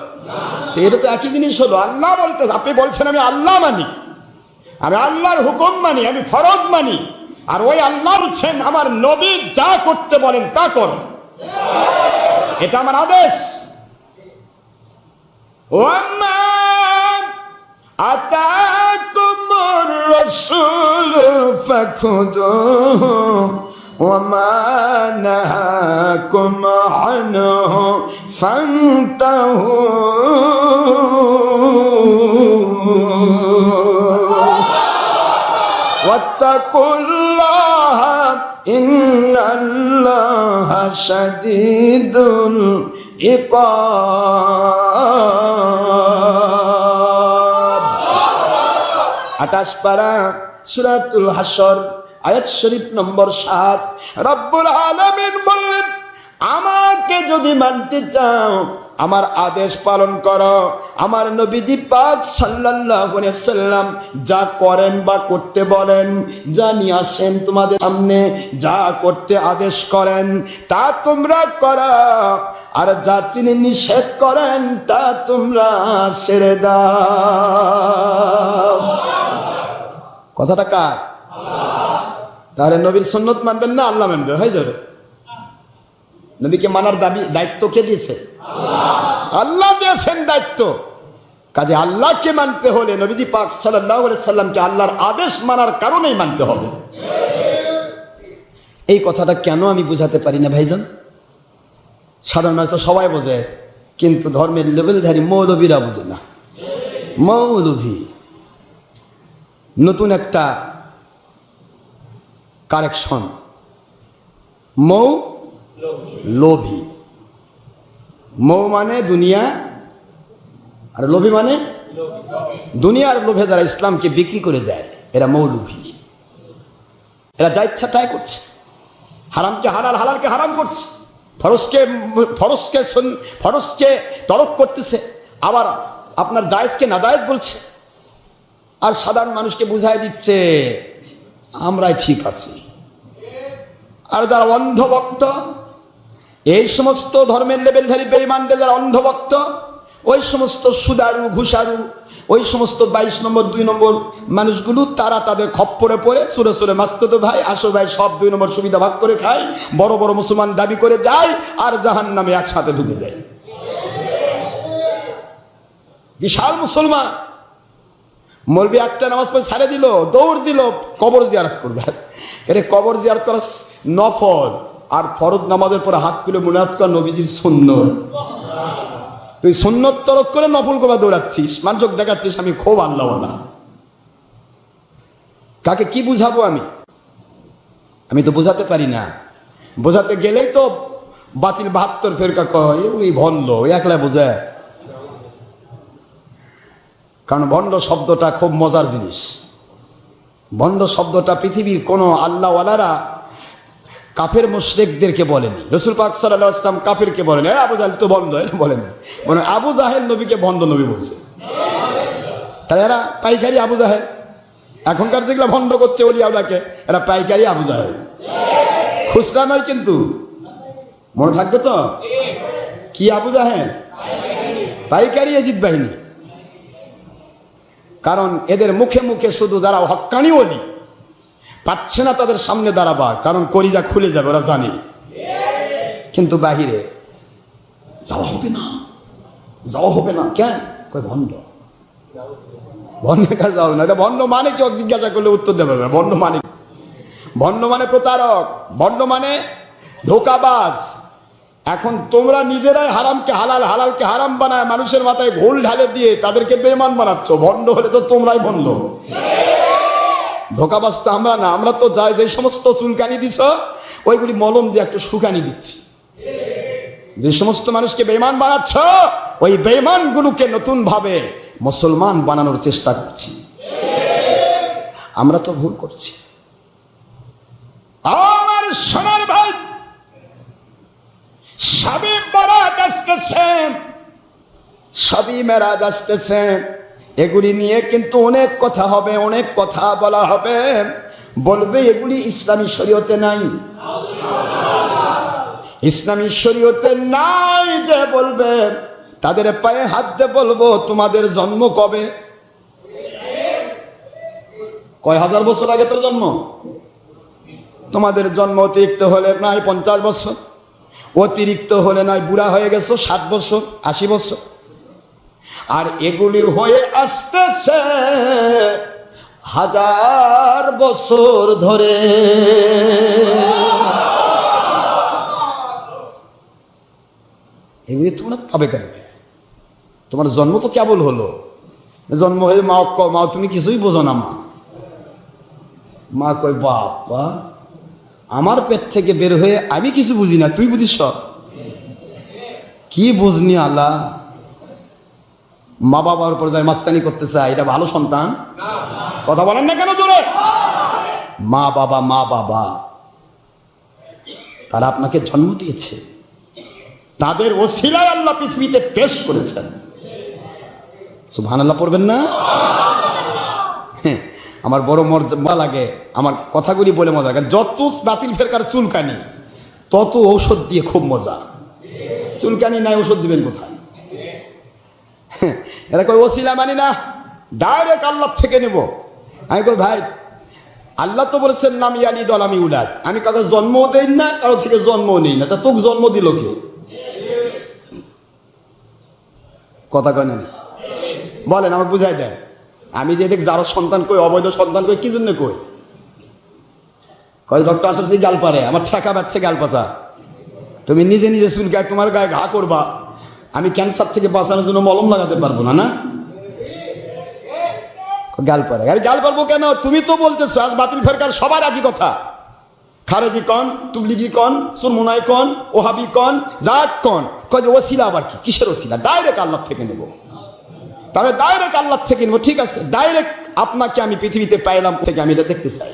এটা তো একই জিনিস হলো। আল্লাহ বলতে, আপনি বলছেন আমি আল্লাহ মানি, আমি আল্লাহর হুকুম মানি, আমি ফরজ মানি, আর ওই আল্লাহ বলছেন আমার নবী যা করতে বলেন তা কর, এটা আমার আদেশ। ওয়াম্মা আতাকুমুর রাসূল ফাখুযুহু ওয়ামা নাহাকুম আনহু ফান্তাহু। ওয়াত্তাকুল্লাহ ইন্নাল্লাহা শাদীদুল ইকাব। 28 পারা সূরাতুল হাসর আয়াত শরীফ নম্বর 7। রব্বুল আলামিন বললেন আমাকে যদি মানতে চাও আমার আদেশ পালন করো। আমার নবীজি পাক সাল্লাল্লাহু আলাইহি সাল্লাম যা করেন বা করতে বলেন, যা নিয়ে আসেন তোমাদের সামনে, যা করতে আদেশ করেন তা তোমরা করো, আর যা তিনি নিষেধ করেন তা তোমরা ছেড়ে দাও। কথাটা কার? তাহলে নবীর সুন্নত মানবেন না আল্লাহ মানবে? হয়ে যাবে। নবীকে মানার দায়িত্ব কে দিয়েছে? আল্লাহ দিয়েছেন দায়িত্ব। কাজে আল্লাহকে মানতে হলে নবীজি পাক সাল্লাল্লাহু আলাইহি সাল্লামকে আল্লাহর আদেশ মানার কারণেই মানতে হবে। এই কথাটা কেন আমি বুঝাতে পারি না ভাইজান? সাধারণ মানুষ তো সবাই বোঝে, কিন্তু ধর্মের লেভেলধারী মৌলবীরা বোঝে না। মৌলভী নতুন একটা কারেকশন, লোভী। মৌ মানে দুনিয়া, আর লোভী মানে দুনিয়ার লোভে যারা ইসলামকে বিক্রি করে দেয় এরা মৌলভী। এরা যা ইচ্ছা তাই করছে, হারামকে হালাল, হালালকে হারাম করছে, ফরজকে তরক করতেছে, আবার আপনার জায়েজকে নাজায়েজ বলছে, আর সাধারণ মানুষকে বুঝাই দিচ্ছে আমরাই ঠিক আছি। আর যারা অন্ধভক্ত, এই সমস্ত ধর্মের লেভেলধারী বেঈমানদের যারা অন্ধভক্ত, ওই সমস্ত সুদারু ঘুষারু, ওই সমস্ত 22 নম্বর 2 নম্বর মানুষগুলো, তারা তাদের খপ্পরে পড়ে সুরে সুরে মাস্তুতো ভাই আসো ভাই সব 2 নম্বর সুবিধা ভাগ করে খায়, বড় বড় মুসলমান দাবি করে যায়, আর জাহান্নামে একসাথে ঢুকে যায়। বিশাল মুসলমান মৌলবি একটা নামাজ পড়ে ছাড়ে দিল, দৌড় দিল কবর জিয়ারত করবে। আরে কবর জিয়ারত করা নফল, আর ফরজ নামাজের পরে হাত তুলে মুনাজাত করা নবীজির সুন্নত। তুই সুন্নত তরক করে নফল করবা দৌড়াচ্ছিস, মানুষক দেখাচ্ছিস আমি খুব আল্লাহওয়ালা। কাকে কি বুঝাবো আমি তো বুঝাতে পারি না। বোঝাতে গেলেই তো বাতিল 72 ফেরকা কয় ওই ভণ্ড, একলা বোঝায়। কারণ ভণ্ড শব্দটা খুব মজার জিনিস। ভণ্ড শব্দটা পৃথিবীর কোন আল্লাহওয়ালারা কাফের মুশরিকদেরকে বলেনি। রাসূল পাক সাল্লাল্লাহু আলাইহি ওয়াসাল্লাম কাফেরকে বলেনি আবু জাহেল তো ভণ্ড, এটা বলেনি। মানে আবু জাহেল নবীকে ভণ্ড নবী বলছে। তাহলে এরা পাইকারি আবু জাহেল। এখনকার যেগুলো ভণ্ড করছে ওলিয়াউলাকে, এরা পাইকারি আবু জাহেল, খুচরা নয় কিন্তু। মনে থাকবে তো কি আবু জাহেল? পাইকারি এজিদ বাহিনী। কারণ এদের মুখে মুখে শুধু যারা হক্কানি ওলি পাচ্ছে না তাদের সামনে দাঁড়াবার, কারণ কলিজা খুলে যাবে ওরা জানে। কিন্তু বাহিরে যাওয়া হবে না, যাওয়া হবে না। কেন? কই ভণ্ড, ভণ্ডের কাছে যাবে না। ভণ্ড মানে কি জিজ্ঞাসা করলে উত্তর দেবে না। ভণ্ড মানে, ভণ্ড মানে প্রতারক, ভণ্ড মানে ধোঁকাবাজ। এখন তোমরা নিজেরাই হারামকে হালাল, হালালকে হারাম বানায় মানুষের মাথায় ঘোল ঢালে দিয়ে তাদেরকে বেঈমান বানাচ্ছ। ভণ্ড হলে তো তোমরাই ভণ্ড, ধোঁকাবাজ তো আমরা না। আমরা তো যাই, যে সমস্ত চুলকানি দিছ ওইগুলি মলম দিয়ে একটু শুকানি দিচ্ছি। যে সমস্ত মানুষকে বেঈমান বানাচ্ছ ওই বেঈমান গুলোকে নতুন ভাবে মুসলমান বানানোর চেষ্টা করছি। আমরা তো ভুল করছি। আমার সোনার ভাই, সবই বরাত আসতেছে, সবই মেরাজ আসতেছে, এগুলি নিয়ে কিন্তু অনেক কথা হবে, অনেক কথা বলা হবে। বলবে এগুলি ইসলামী শরীয়তে নাই, ইসলামী শরীয়তে নাই। যে বলবে তাদের পায়ে হাত দিয়ে বলবো তোমাদের জন্ম কবে? কয় হাজার বছর আগে তোর জন্ম? তোমাদের জন্ম অতিরিক্ত হলে নাই 50 বছর, অতিরিক্ত হলে নাই বুড়া হয়ে গেছো 60 বছর 80 বছর। আর এগুলি হয়ে আসতেছে 1000 বছর ধরে। এগুলি তোমরা পাবে কেন? তোমার জন্ম তো কেবল হলো, জন্ম হয়ে মা তুমি কিছুই বোঝো না। মা কয় বাবা আমার পেট থেকে বের হয়ে আমি কিছু বুঝি না, তুই বুঝিস সব। কি বুঝনি আল্লাহ? মা বাবার উপর যায় মাস্তানি করতে চায়, এটা ভালো সন্তান? কথা বলেন না কেন জোরে? মা বাবা, মা বাবা তারা আপনাকে জন্ম দিয়েছে, তাদের ওসিলায় আল্লাহ পৃথিবীতে পেশ করেছেন। সুবহানাল্লাহ পড়বেন না? আমার বড় মজা লাগে, আমার কথাগুলি বলে মজা লাগে। যত বাতিল ফেরকার চুলকানি তত ঔষধ দিয়ে খুব মজা। চুলকানি নাই, ঔষধ দিবেন কোথায়? এরা কই ওসিলা মানি না, ডাইরেক্ট আল্লাহ থেকে নেব। আমি কই ভাই আল্লাহ তো বলেছেন নাম ইয়ালিদ ওয়া লাম ইউলাদ, আমি কারো জন্ম দেই না, কারো থেকে জন্ম নেই না, তা তোকে জন্ম দিল কে? কথা কয় না বলেন, আমার বুঝাই দেন। আমি যে দেখ যারো সন্তান কই, অবৈধ সন্তান কই, কি জন্য কই? কয় ডক্টর আসলে গাল পারে, আমার ঠেকা বাচ্ছে গাল পাচা। তুমি নিজে নিজে চুলকায় তোমার গায়ে ঘা করবা, আমি ক্যান্সার থেকে বাঁচানোর জন্য মলম লাগাতে পারবো না। না গাল পারে, আরে গাল পারবো কেন? তুমি তো বলতেছো আজ বাতিল ফেরকার সবার একই কথা। খারেজি কন, তুবলিগি কন, সুরমুনাই কন, ওহাবি কন, জাত কন, কয় যে ওসিলা আবার কি? কিসের ওসিলা? ডাইরেক্ট আল্লাহ থেকে নেব। তাহলে ডাইরেক্ট আল্লাহ থেকে নেব, ঠিক আছে। ডাইরেক্ট আপনাকে আমি পৃথিবীতে পাইলাম থেকে, আমি এটা দেখতে চাই।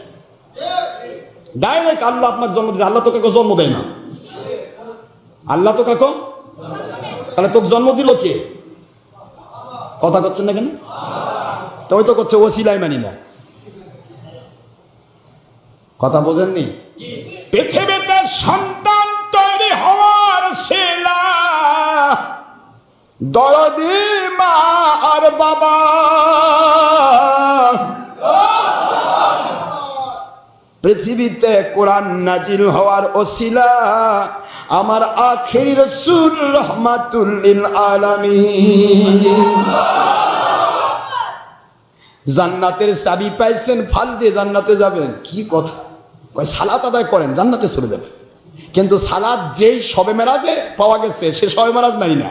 ডাইরেক্ট আল্লাহ আপনার জন্ম দিতে, আল্লাহ তো কাউকে জন্ম দেয় না। আল্লাহ তো কাকো, তাহলে তোকে জন্ম দিল কে? কথা করছেন না কেন? তো ওই তো করছে ওসিলাই মানি না। কথা বোঝেননি? পৃথিবীতে সন্তান তৈরি হওয়ার শিলা দরদি মা আর বাবা। পৃথিবীতে কোরআন নাজিল হওয়ার ওসিলা আমার আখির রাসূল রাহমাতুল লিল আলামিন। জান্নাতের চাবি পাইছেন, ফাল দিয়ে জান্নাতে যাবেন। কি কথা কয়? সালাত আদায় করেন জান্নাতে চলে যাবেন। কিন্তু সালাত যেই শবে মেরাজে পাওয়া গেছে সে শবে মেরাজ মানি না।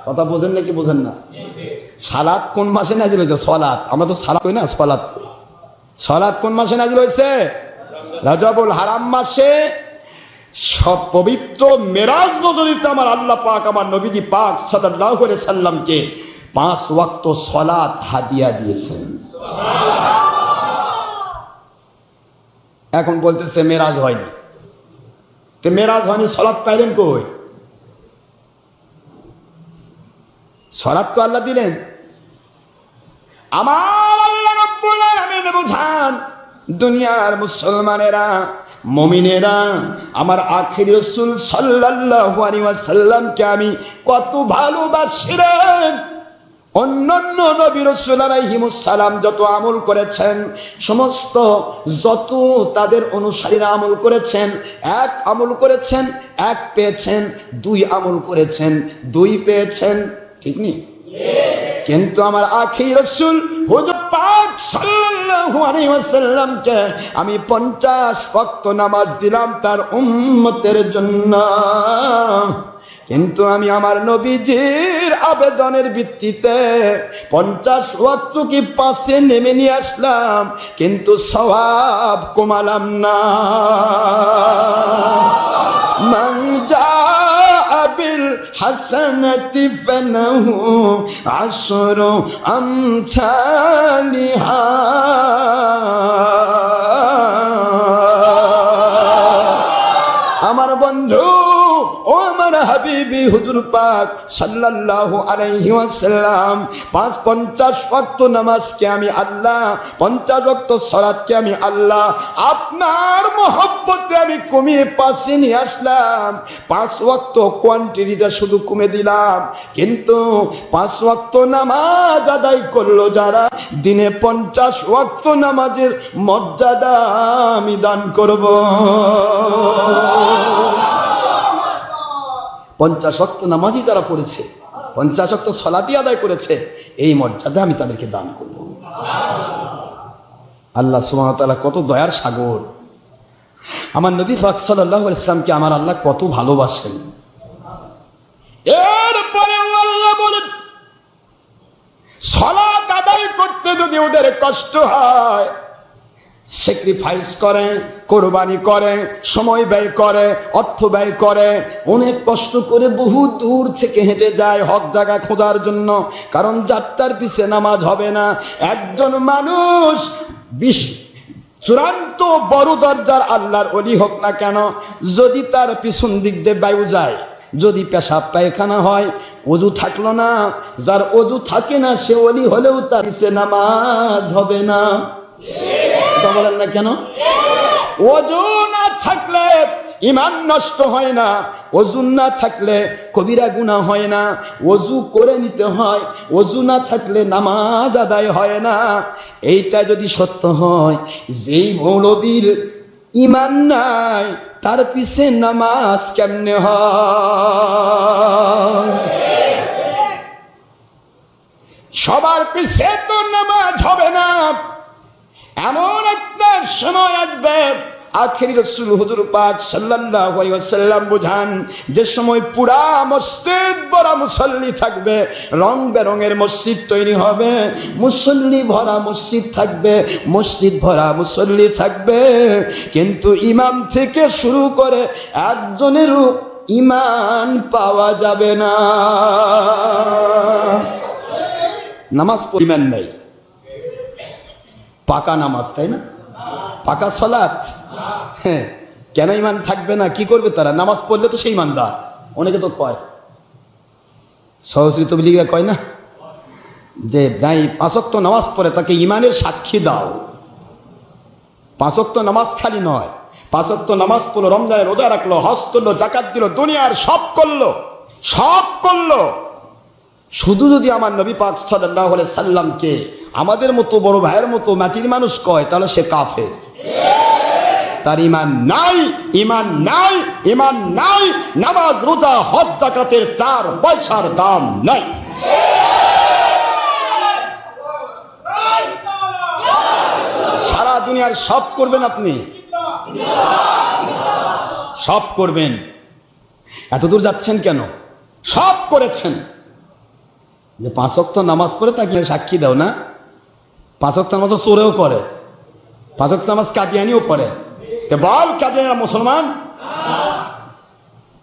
কথা বোঝেন নাকি বোঝেন না? সালাত কোন মাসে নাজিল হয়েছে? সলাত, আমরা তো সালাত কই না, সলাত। সলাত কোন মাসে নাজিল হয়েছে? রজবুল হারাম মাসে। সব পবিত্র মেরাজ রজনীতে আমার আল্লাহ পাক আমার নবীজি পাক সাল্লাল্লাহু আলাইহি সাল্লামকে 5 ওয়াক্ত সলাত হাদিয়া দিয়েছেন। এখন বলতেছে মেরাজ হয়নি। তো মেরাজ হয়নি, সলাত পাইলেন কই? সলাত তো আল্লাহ দিলেন। আমার আল্লাহ রাব্বুল আলামিন বুঝান দুনিয়ার মুসলমানেরা, মুমিনেরা, আমার আখির রাসূল সাল্লাল্লাহু আলাইহি ওয়াসাল্লামকে আমি কত ভালোবাসি রে, অন্যান্য নবী রাসূল আলাইহিমুস সালাম যত আমল করেছেন, সমস্ত যত তাদের অনুসারীরা আমল করেছেন, এক আমল করেছেন এক পেয়েছেন, দুই আমল করেছেন দুই পেয়েছেন, ঠিক নেই? কিন্তু আমার আখির রাসূল হুজুর পাক সাল্লাল্লাহু আলাইহি ওয়াসাল্লামকে আমি 50 ওয়াক্ত নামাজ দিলাম তার উম্মতের জন্য। কিন্তু আমি আমার নবীজির আবেদনের ভিত্তিতে 50 ওয়াক্ত কি পাশে নেমে নিয়ে আসলাম, কিন্তু সওয়াব কমালাম না। মান জাআ বিল হাসানাতি ফালাহু আশরু আমসালিহা। আমার বন্ধু ও আমার হাবিবি হুজুর পাক সাল্লাল্লাহু আলাইহি ওয়াসাল্লাম 50 ওয়াক্ত নামাজকে আমি আল্লাহ, 50 ওয়াক্ত সালাতকে আমি আল্লাহ আপনার মহব্বতে আমি কমিয়ে পাশে নিয়ে আসলাম। 5 ওয়াক্ত কোয়ান্টিটিটা শুধু কমে দিলাম, কিন্তু 5 ওয়াক্ত নামাজ আদায় করলো যারা, দিনে 50 ওয়াক্ত নামাজের মর্যাদা আমি দান করব। 50 ওয়াক্ত নামাজই যারা পড়েছে, 50 ওয়াক্ত সালাতই আদায় করেছে, এই মর্যাদা আমি তাদেরকে দান করব। আল্লাহ সুবহানাহু ওয়া তাআলা কত দয়ার সাগর। আমার নবী পাক সাল্লাল্লাহু আলাইহি ওয়াসাল্লামকে আমার আল্লাহ কত ভালোবাসেন। এরপরে আল্লাহ বলেন, সালাত আদায় করতে যদি ওদের কষ্ট হয়, স্যাক্রিফাইস করে, কোরবানি করে, সময় ব্যয় করে, অর্থ ব্যয় করে, অনেক কষ্ট করে বহু দূর থেকে হেঁটে যায় হক জায়গা খোঁজার জন্য। কারণ যাত্রার পিছে নামাজ হবে না। একজন মানুষ চূড়ান্ত বড় দরজার আল্লাহর ওলি হোক না কেন, যদি তার পিছন দিক দিয়ে বায়ু যায়, যদি পেশাব পায়খানা হয়, ওযু থাকলো না, যার ওযু থাকে না সে ওলি হলেও তার পিছে নামাজ হবে না। বলেন না কেন? ওযু না থাকলে ঈমান নষ্ট হয় না, ওযু না থাকলে কবিরা গুনাহ হয় না, ওযু করে নিতে হয়, ওযু না থাকলে নামাজ আদায় হয় না। এইটা যদি সত্য হয়, যেই মৌলবীর ঈমান নাই তার পিছে নামাজ কেমনে হয়? সবার পিছে তো নামাজ হবে না। এমন একটা সময় আসবে, আখির রাসূল হুজুর পাক সাল্লাল্লাহু আলাইহি ওয়াসাল্লাম বুঝান, যে সময় পুরা মসজিদ ভরা মুসল্লি থাকবে, রং বেরঙের মসজিদ তৈরি হবে, মুসল্লি ভরা মসজিদ থাকবে, মসজিদ ভরা মুসল্লি থাকবে, কিন্তু ইমাম থেকে শুরু করে একজনেরও ঈমান পাওয়া যাবে না। নামাজ পরিমাণ নাই, পাকা নামাজ, তাই না? পাকা সালাত। হ্যাঁ, কেন ঈমান থাকবে না? কি করবে তারা? নামাজ পড়লে তো সেই ঈমানদার। অনেকে তো কয়, সহস্রী তবলিগীরা কয় না, যে যাই 5 ওয়াক্ত নামাজ পড়ে তাকে ঈমানের সাক্ষী দাও। 5 ওয়াক্ত নামাজ খালি নয়, 5 ওয়াক্ত নামাজ পড়লো, রমজানে রোজা রাখলো, হজ করলো, যাকাত দিল, দুনিয়ার সব করলো, সব করলো, শুধু যদি আমার নবী পাক সাল্লাল্লাহু আলাইহি সাল্লামকে আমাদের মতো বড় ভাইয়ের মতো মাটির মানুষ কয়, তাহলে সে কাফের। তার ঈমান নাই, ঈমান নাই, ঈমান নাই। নামাজ রোজা হজ যাকাতের 4 পয়সার দাম নাই। সারা দুনিয়ার সব করবেন আপনি, সব করবেন। এতদূর যাচ্ছেন কেন? সব করেছেন, যে 5 ওয়াক্ত নামাজ পড়ে তাকে সাক্ষী দাও না। 5 ওয়াক্ত নামাজ চোরেও করে, 5 ওয়াক্ত নামাজ কাদিয়ানিও পড়ে। বল, কাদিয়ানিরা মুসলমান?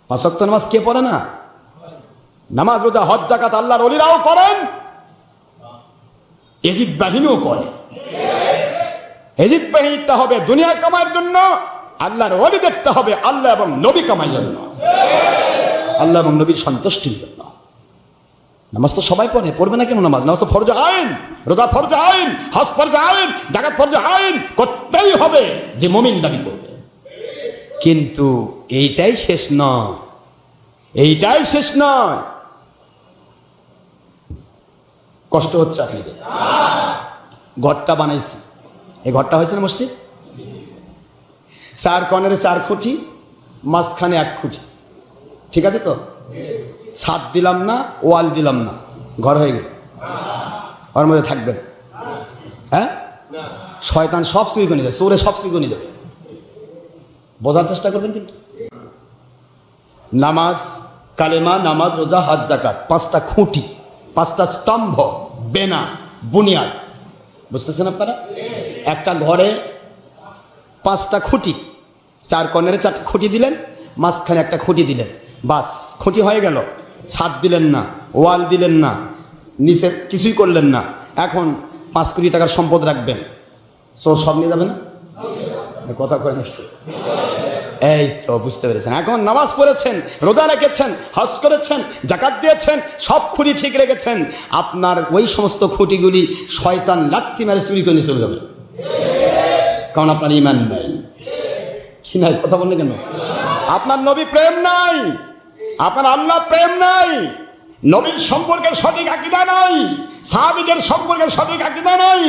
5 ওয়াক্ত নামাজ কে পড়ে না? নামাজ রোজা হজ যাকাত আল্লাহর ওলিরাও করেন, এজিদ বাহিনীও করে। এজিদ বাহিনীটা হবে দুনিয়া কামাইয়ের জন্য, আল্লাহর ওলি দেখতে হবে আল্লাহ এবং নবী কামাইয়ের জন্য, আল্লাহ এবং নবীর সন্তুষ্টির জন্য। নামাজ তো সবাই পড়ে, পড়বে না কেন? নামাজ তো ফরজ আইন, রোজা ফরজ আইন, হজ ফরজ আইন, যাকাত ফরজ আইন, করতেই হবে যে মুমিন দাবি করবে। কিন্তু এইটাই শেষ নয়, এইটাই শেষ নয়। কষ্ট হচ্ছে আপনাদের? ঘরটা বানাইছি, এই ঘরটা হয়েছে না মসজিদ? 4 কর্নারে 4 খুঁটি, মাঝখানে 1 খুঁটি, ঠিক আছে তো? ছাদ দিলাম না, ওয়াল দিলাম না, ঘর হয়ে গেল? ওর মধ্যে থাকবেন? হ্যাঁ, শয়তান সব চুরি করে নিয়ে যাবে, চোরে সব চুরি করে নিয়ে যাবে। বোঝার চেষ্টা করবেন কিন্তু। নামাজ, কালেমা, নামাজ, রোজা, হজ, যাকাত, 5টা খুঁটি, 5টা স্তম্ভ, বেনা, বুনিয়াদ। বুঝতেছেন আপনারা? একটা ঘরে 5টা খুঁটি, 4 কর্নারে 4টা খুঁটি দিলেন, মাঝখানে 1টা খুঁটি দিলেন, বাস খুঁটি হয়ে গেল। ছাদ দিলেন না, ওয়াল দিলেন না, নিচে কিছুই করলেন না। এখন 5 কোটি টাকার সম্পদ রাখবেন, চোর সব নিয়ে যাবে না? কথা কয় না? এই তো বুঝতে পেরেছেন। এখন নামাজ পড়েছেন, রোজা রেখেছেন, হজ করেছেন, যাকাত দিয়েছেন, সব খুঁটি ঠিক রেখেছেন, আপনার ওই সমস্ত খুঁটিগুলি শয়তান লাথি মেরে চুরি করে নিয়ে চলে যাবে, কারণ আপনার ঈমান নাই। কি নাই? কথা বললে কেন? আপনার নবী প্রেম নাই, আপনার আল্লাহ প্রেম নাই, নবীর সম্পর্কে সঠিক আকীদা নাই, সাহাবীদের সম্পর্কে সঠিক আকীদা নাই,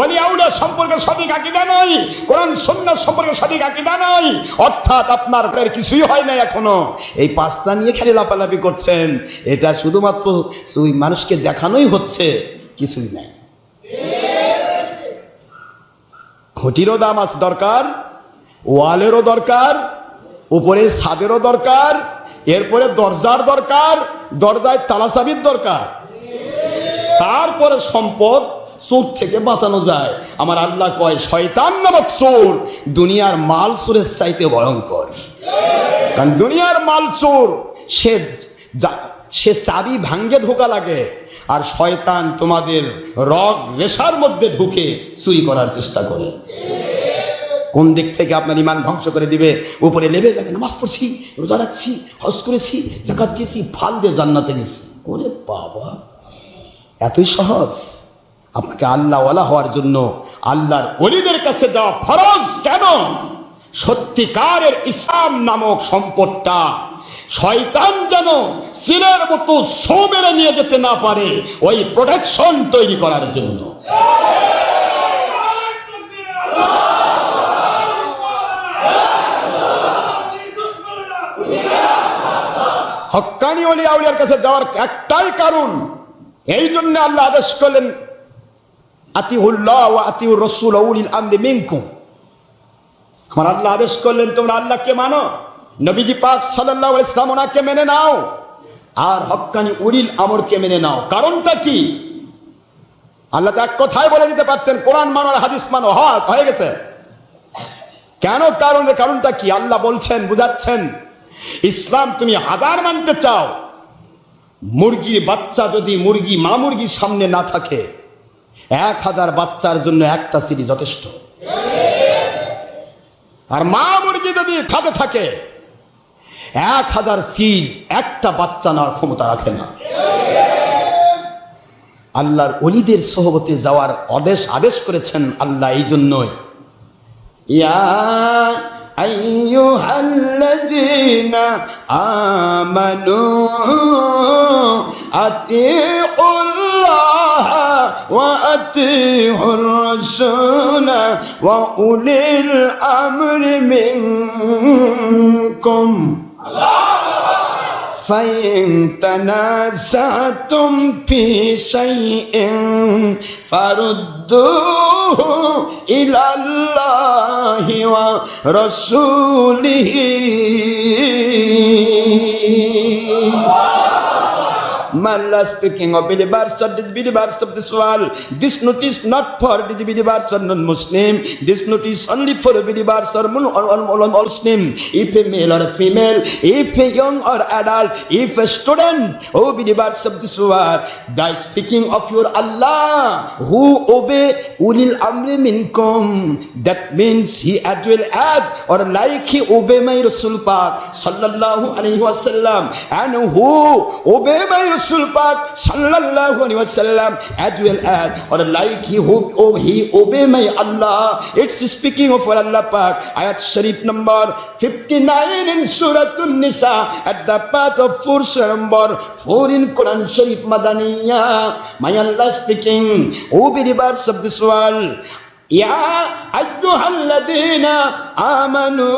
ওলি আউলিয়া সম্পর্কে সঠিক আকীদা নাই, কোরআন সুন্নাহ সম্পর্কে সঠিক আকীদা নাই। অর্থাৎ আপনার কিছুই হয় নাই এখনো। এই 5টা নিয়ে খালি লাপালাপি করছেন, এটা শুধুমাত্র ওই মানুষকে দেখানোই হচ্ছে, কিছুই নাই। খুঁটিরও দাম আছে দরকার, ওয়ালেরও দরকার, উপরের ছাদেরও দরকার, এরপরে দরজার দরকার, দরজায় তালা চাবির দরকার। তারপরে সম্পদ চোর থেকে বাঁচানো যায়। আমার আল্লাহ কয়, শয়তান নামক চোর দুনিয়ার মাল চোরের চাইতে ভয়ঙ্কর। কারণ দুনিয়ার মাল চোর, সে চাবি ভাঙ্গে ঢোকা লাগে, আর শয়তান তোমাদের রগ রেশার মধ্যে ঢুকে চুরি করার চেষ্টা করে। কোন দিক থেকে আপনার ঈমান ধ্বংস করে দিবে? উপরে লেবে দেখে নামাজ পড়ছি, রোজা রাখছি, হজ করেছি, যাকাত দিয়েছি, ফাল দিয়ে জান্নাতে গেছি। ওরে বাবা, এতই সহজ? আপনাকে আল্লাহওয়ালা হওয়ার জন্য আল্লাহর ওলিদের কাছে যাওয়া ফরজ। কেন? সত্যিকারের ইসলাম নামক সম্পদটা শয়তান যেন চিলের মতো ছো মেরে নিয়ে যেতে না পারে, ওই প্রোটেকশন তৈরি করার জন্য। হক্কানি ওলি আউলিয়ার কাছে যাওয়ার একটাই কারণ, এই জন্য আল্লাহ আদেশ করলেন, আতিউল্লাহ ওয়া আতিউর রাসূল ওয়া উলিল আমরি মিনকুম। আমার আল্লাহ আদেশ করলেন, তোমরা আল্লাহকে মানো, নবীজি পাক সাল্লাল্লাহু আলাইহি ওয়াসাল্লাম ওনাকে মেনে নাও, আর হক্কানি উলিল আমরকে মেনে নাও। কারণটা কি? আল্লাহ তো এক কথায় বলে দিতে পারতেন, কোরআন মানো আর হাদিস মানো, হয়ে গেছে। কেন? কারণটা কি? আল্লাহ বলছেন, বুঝাচ্ছেন, ইসলাম তুমি 1000 মানতে চাও, মুরগির বাচ্চা যদি মা মুরগির সামনে না থাকে, 1000 বাচ্চার জন্য একটা সিঁড়ি যথেষ্ট। আর মা মুরগি যদি খাতে থাকে, 1000 সিল একটা বাচ্চা নেওয়ার ক্ষমতা রাখে না। আল্লাহর ওলিদের সোহবতে যাওয়ার আদেশ করেছেন আল্লাহ এই জন্যই। ইয়া আইয়ুহাল্লাযীনা আমানু আতিউল্লাহ ওয়া আতিউর রাসূল ওয়া উলিল আমরি মিনকুম। فَإِن تَنَازَعْتُمْ فِي شَيْءٍ فَرُدُّوهُ إِلَى اللَّهِ وَرَسُولِهِ Allah speaking of believers of disbelievers of this world. This notice not for disbelievers or non-Muslim. This notice only for believers or Muslim. If a male or a female, if a young or adult, if a student, oh believers of this world, by speaking of your Allah, who obey ulil amri minkum. That means he as well as or like he obey my Rasul Pak sallallahu alaihi wasallam, and who obey my Rasul Rasul Pak sallallahu alaihi wasallam, as well as or like he obey my Allah. It's speaking of Allah Pak. Ayat Sharif number 59 in Surah An-Nisa at the part of verse number 4 in Quran Sharif Madaniya. My Allah speaking, O believers of this world, Ya ayyuhalladhina amanu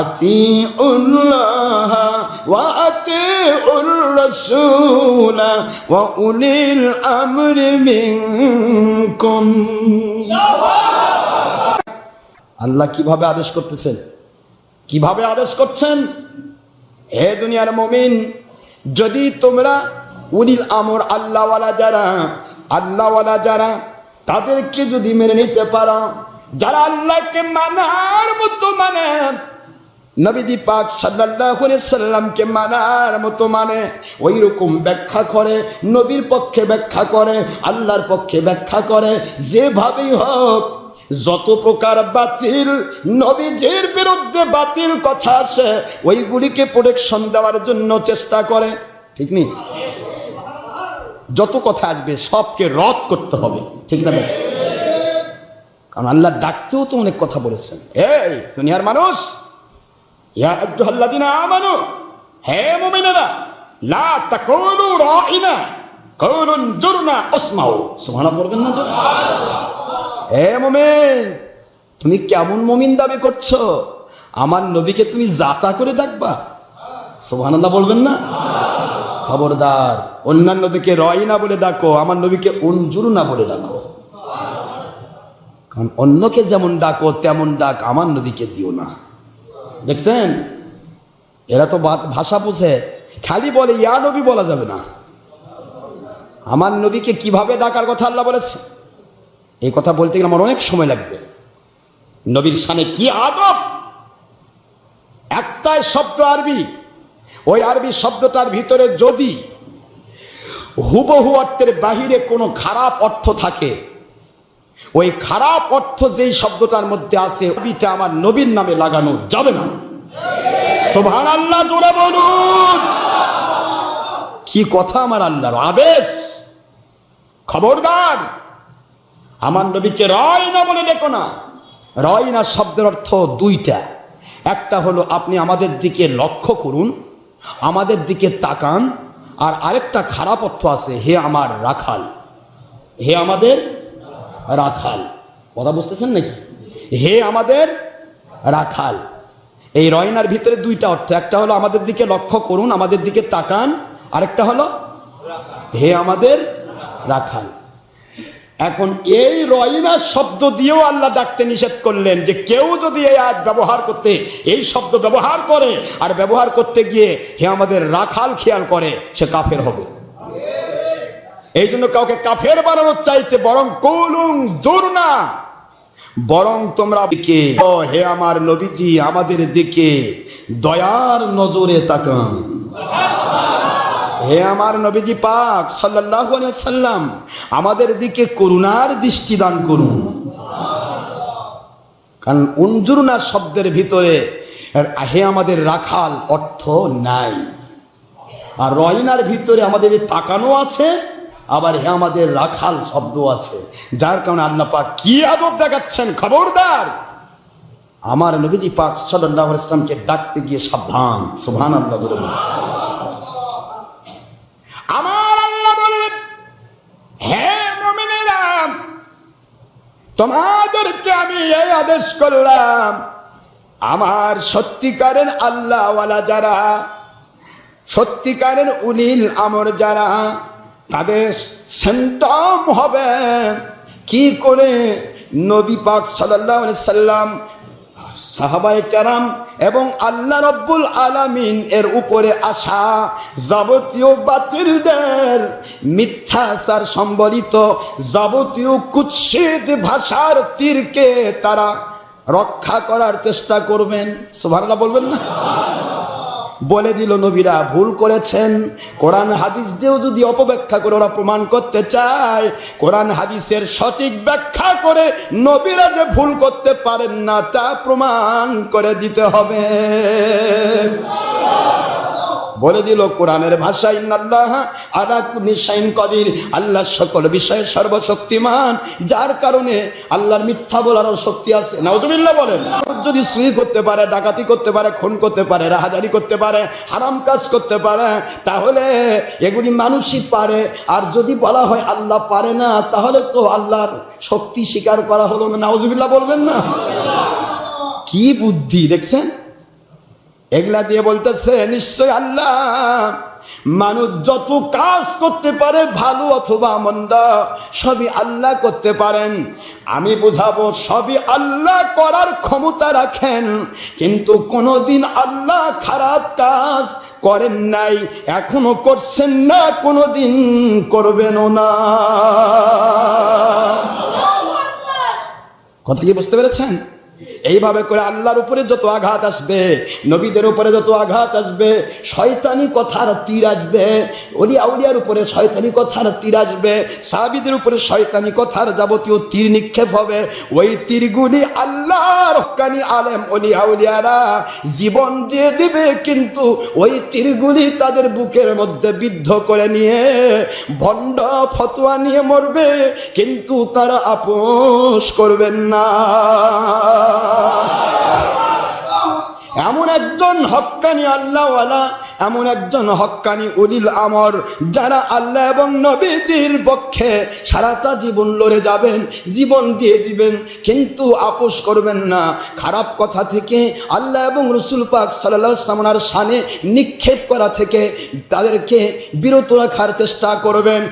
ati'ullaha wa ati'ur rasula wa ulil amri minkum. আল্লাহ কিভাবে আদেশ করতেছেন? কিভাবে আদেশ করছেন? হে দুনিয়ার মুমিন, যদি তোমরা উলিল আমর আল্লাহওয়ালা যারা তাদেরকে যদি মেনে নিতে পারো, যারা আল্লাহকে মানার মতো মানে, নবীজি পাক সাল্লাল্লাহু আলাইহি সাল্লামকে মানার মতো মানে, ওই রকম ব্যাখ্যা করে, নবীর পক্ষে ব্যাখ্যা করে, আল্লাহর পক্ষে ব্যাখ্যা করে, যেভাবেই হোক যত প্রকার বাতিল নবীজির বিরুদ্ধে বাতিল কথা আসে ওইগুলিকে প্রোটেকশন দেওয়ার জন্য চেষ্টা করে। ঠিক নেই? যত কথা আসবে সবকে রদ করতে হবে। ঠিক না? কারণ আল্লাহ ডাকতেও তো অনেক কথা বলেছেন। এই দুনিয়ার মানুষ, ইয়া আইয়ুহাল্লাযীনা আমানু, হে মুমিনেরা, লা তাকুলু রাইনা কাউলুন দুরনা আসমাউ। সুবহানাল্লাহ পড়বেন না? হে মুমিন, তুমি কেমন মুমিন দাবি করছো? আমার নবীকে তুমি জাতা করে ডাকবা? সুবহানাল্লাহ বলবেন না? খবরদার, অন্যান্য দিকে রাইনা বলে ডাকো, আমার নবীকে উনজুরনা বলে ডাকো। কারণ অন্যকে যেমন ডাকো তেমন ডাক আমার নবীকে দিও না। দেখছেন, এরা তো ভাষা বুঝে, খালি বলে ইয়া নবী বলা যাবে না। আমার নবীকে কিভাবে ডাকার কথা আল্লাহ বলেছে, এই কথা বলতে গেলে আমার অনেক সময় লাগবে। নবীর শানে কি আদব! একটাই শব্দ আরবি, ওই আরবি শব্দটার ভিতরে যদি হুবহু অর্থের বাহিরে কোনো খারাপ অর্থ থাকে, ওই খারাপ অর্থ যেই শব্দটার মধ্যে আছে ওইটা আমার নবীর নামে লাগানো যাবে না। সুবহানাল্লাহ জোরে বলুন। কি কথা! আমার আল্লাহর আদেশ, খবরদার আমার নবীকে রাইনা বলে দেখো না। রাইনা শব্দের অর্থ দুইটা, একটা হলো আপনি আমাদের দিকে লক্ষ্য করুন, আমাদের দিকে তাকান, আর আরেকটা খারাপ অর্থ আছে, হে আমার রাখাল, হে আমাদের রাখাল। কথা বুঝতেছেন নাকি? হে আমাদের রাখাল। এই রাইনার ভিতরে দুইটা অর্থ, একটা হলো আমাদের দিকে লক্ষ্য করুন, আমাদের দিকে তাকান, আরেকটা হলো হে আমাদের রাখাল। এখন এই রাইনা শব্দ দিয়েও আল্লাহ ডাকতে নিষেধ করলেন যে কেউ যদি এই আয়াত ব্যবহার করতে, এই শব্দ ব্যবহার করে আর ব্যবহার করতে গিয়ে হে আমাদের রাখাল খেয়াল করে, সে কাফের হবে। এই জন্য কাউকে কাফের বানানোর চাইতে বরং কুলুন দুরনা, বরং তোমরা হে আমার নবীজি আমাদের দিকে দয়ার নজরে তাকান। হে আমার নবীজি পাক সাল্লাল্লাহু আলাইহি ওয়াসাল্লাম আমাদের দিকে করুণার দৃষ্টি দান করুন। কারণ উনজুরনা শব্দের ভিতরে হে আমাদের রাখাল অর্থ নাই, আর রাইনার ভিতরে আমাদের তাকানো আছে, আবার হে আমাদের রাখাল শব্দ আছে, যার কারণে আল্লাহ পাক কি আদব দেখাচ্ছেন। খবরদার, আমার নবীজি পাক সাল্লাল্লাহু আলাইহি ওয়াসাল্লামকে ডাকতে গিয়ে সাবধান। সুবহানাল্লাহ জোরে বলুন। আমার আল্লাহ বলেন, হে মুমিনেরা, তোমাদেরকে আমি এই আদেশ করলাম, আমার সত্যিকারের আল্লাহওয়ালা যারা, সত্যিকারের উলিল আমর যারা, তাদের সেন্টম হবে কি করে? নবী পাক সাল্লাল্লাহু আলাইহি সাল্লাম, সাহাবায়ে কেরাম এবং আল্লাহ রব্বুল আলামিন এর উপরে আসা যাবতীয় বাতিলদের, মিথ্যাচার সম্বলিত যাবতীয় কুৎসিত ভাষার তীরকে তারা রক্ষা করার চেষ্টা করবেন। সুবহানাল্লাহ বলবেন না? বলে দিল নবীরা ভুল করেছেন। কোরআন হাদিস দিয়েও যদি অপব্যাখ্যা করে ওরা প্রমাণ করতে চায়, কোরআন হাদিসের সঠিক ব্যাখ্যা করে নবীরা যে ভুল করতে পারেন না তা প্রমাণ করে দিতে হবে। বলে দিল কোরআনের ভাষা, ইন্নাল্লাহ আলা কুল্লি শাইইন কাদির, আল্লাহ সকল বিষয়ে সর্বশক্তিমান, যার কারণে আল্লাহর মিথ্যা বলারও শক্তি আছে। নাউজুবিল্লাহ বলেন। যদি চুরি করতে পারে, ডাকাতি করতে পারে, খুন করতে পারে, রাহাজানি করতে পারে, হারাম কাজ করতে পারে, তাহলে এগুলি মানুষই পারে। আর যদি বলা হয় আল্লাহ পারে না, তাহলে তো আল্লাহর শক্তি স্বীকার করা হলো না। নাউজুবিল্লাহ বলবেন না? কি বুদ্ধি দেখছেন? এগুলা দিয়ে বলতেছে নিশ্চয় আল্লাহ মানুষ যত কাজ করতে পারে, ভালো অথবা মন্দ, সবই আল্লাহ করতে পারেন। আমি বুঝাবো, সবই আল্লাহ করার ক্ষমতা রাখেন, কিন্তু কোনোদিন আল্লাহ খারাপ কাজ করেন নাই, এখনো করছেন না, কোনোদিন করবেনও না। কথা কি বুঝতে পেরেছেন? এইভাবে করে আল্লাহর উপরে যত আঘাত আসবে, নবীদের উপরে যত আঘাত আসবে, শয়তানি কথার তীর আসবে, ওলিয়া আউলিয়ার উপরে শয়তানি কথার তীর আসবে, সাহাবীদের উপরে শয়তানি কথার যাবতীয় তীর নিক্ষেপ হবে। ওই তীরগুলি আল্লাহর হক্কানি আলেম ওলিয়া আউলিয়ারা জীবন দিয়ে দিবে, কিন্তু ওই তীরগুলি তাদের বুকের মধ্যে বিদ্ধ করে নিয়ে ভণ্ড ফতোয়া নিয়ে মরবে, কিন্তু তারা আপোষ করবেন না। এমন একজন হক্কানি আল্লাহওয়ালা, এমন একজন হক্কানি উলিল আমর, যারা আল্লাহ এবং নবীজির পক্ষে সারাটা জীবন লড়ে যাবেন, জীবন দিয়ে দিবেন, কিন্তু আপোষ করবেন না। খারাপ কথা থেকে, আল্লাহ এবং রাসূল পাক সাল্লাল্লাহু আলাইহি ওয়াসাল্লামের শানে নিক্ষেপ করা থেকে তাদেরকে বিরত রাখার চেষ্টা করবেন।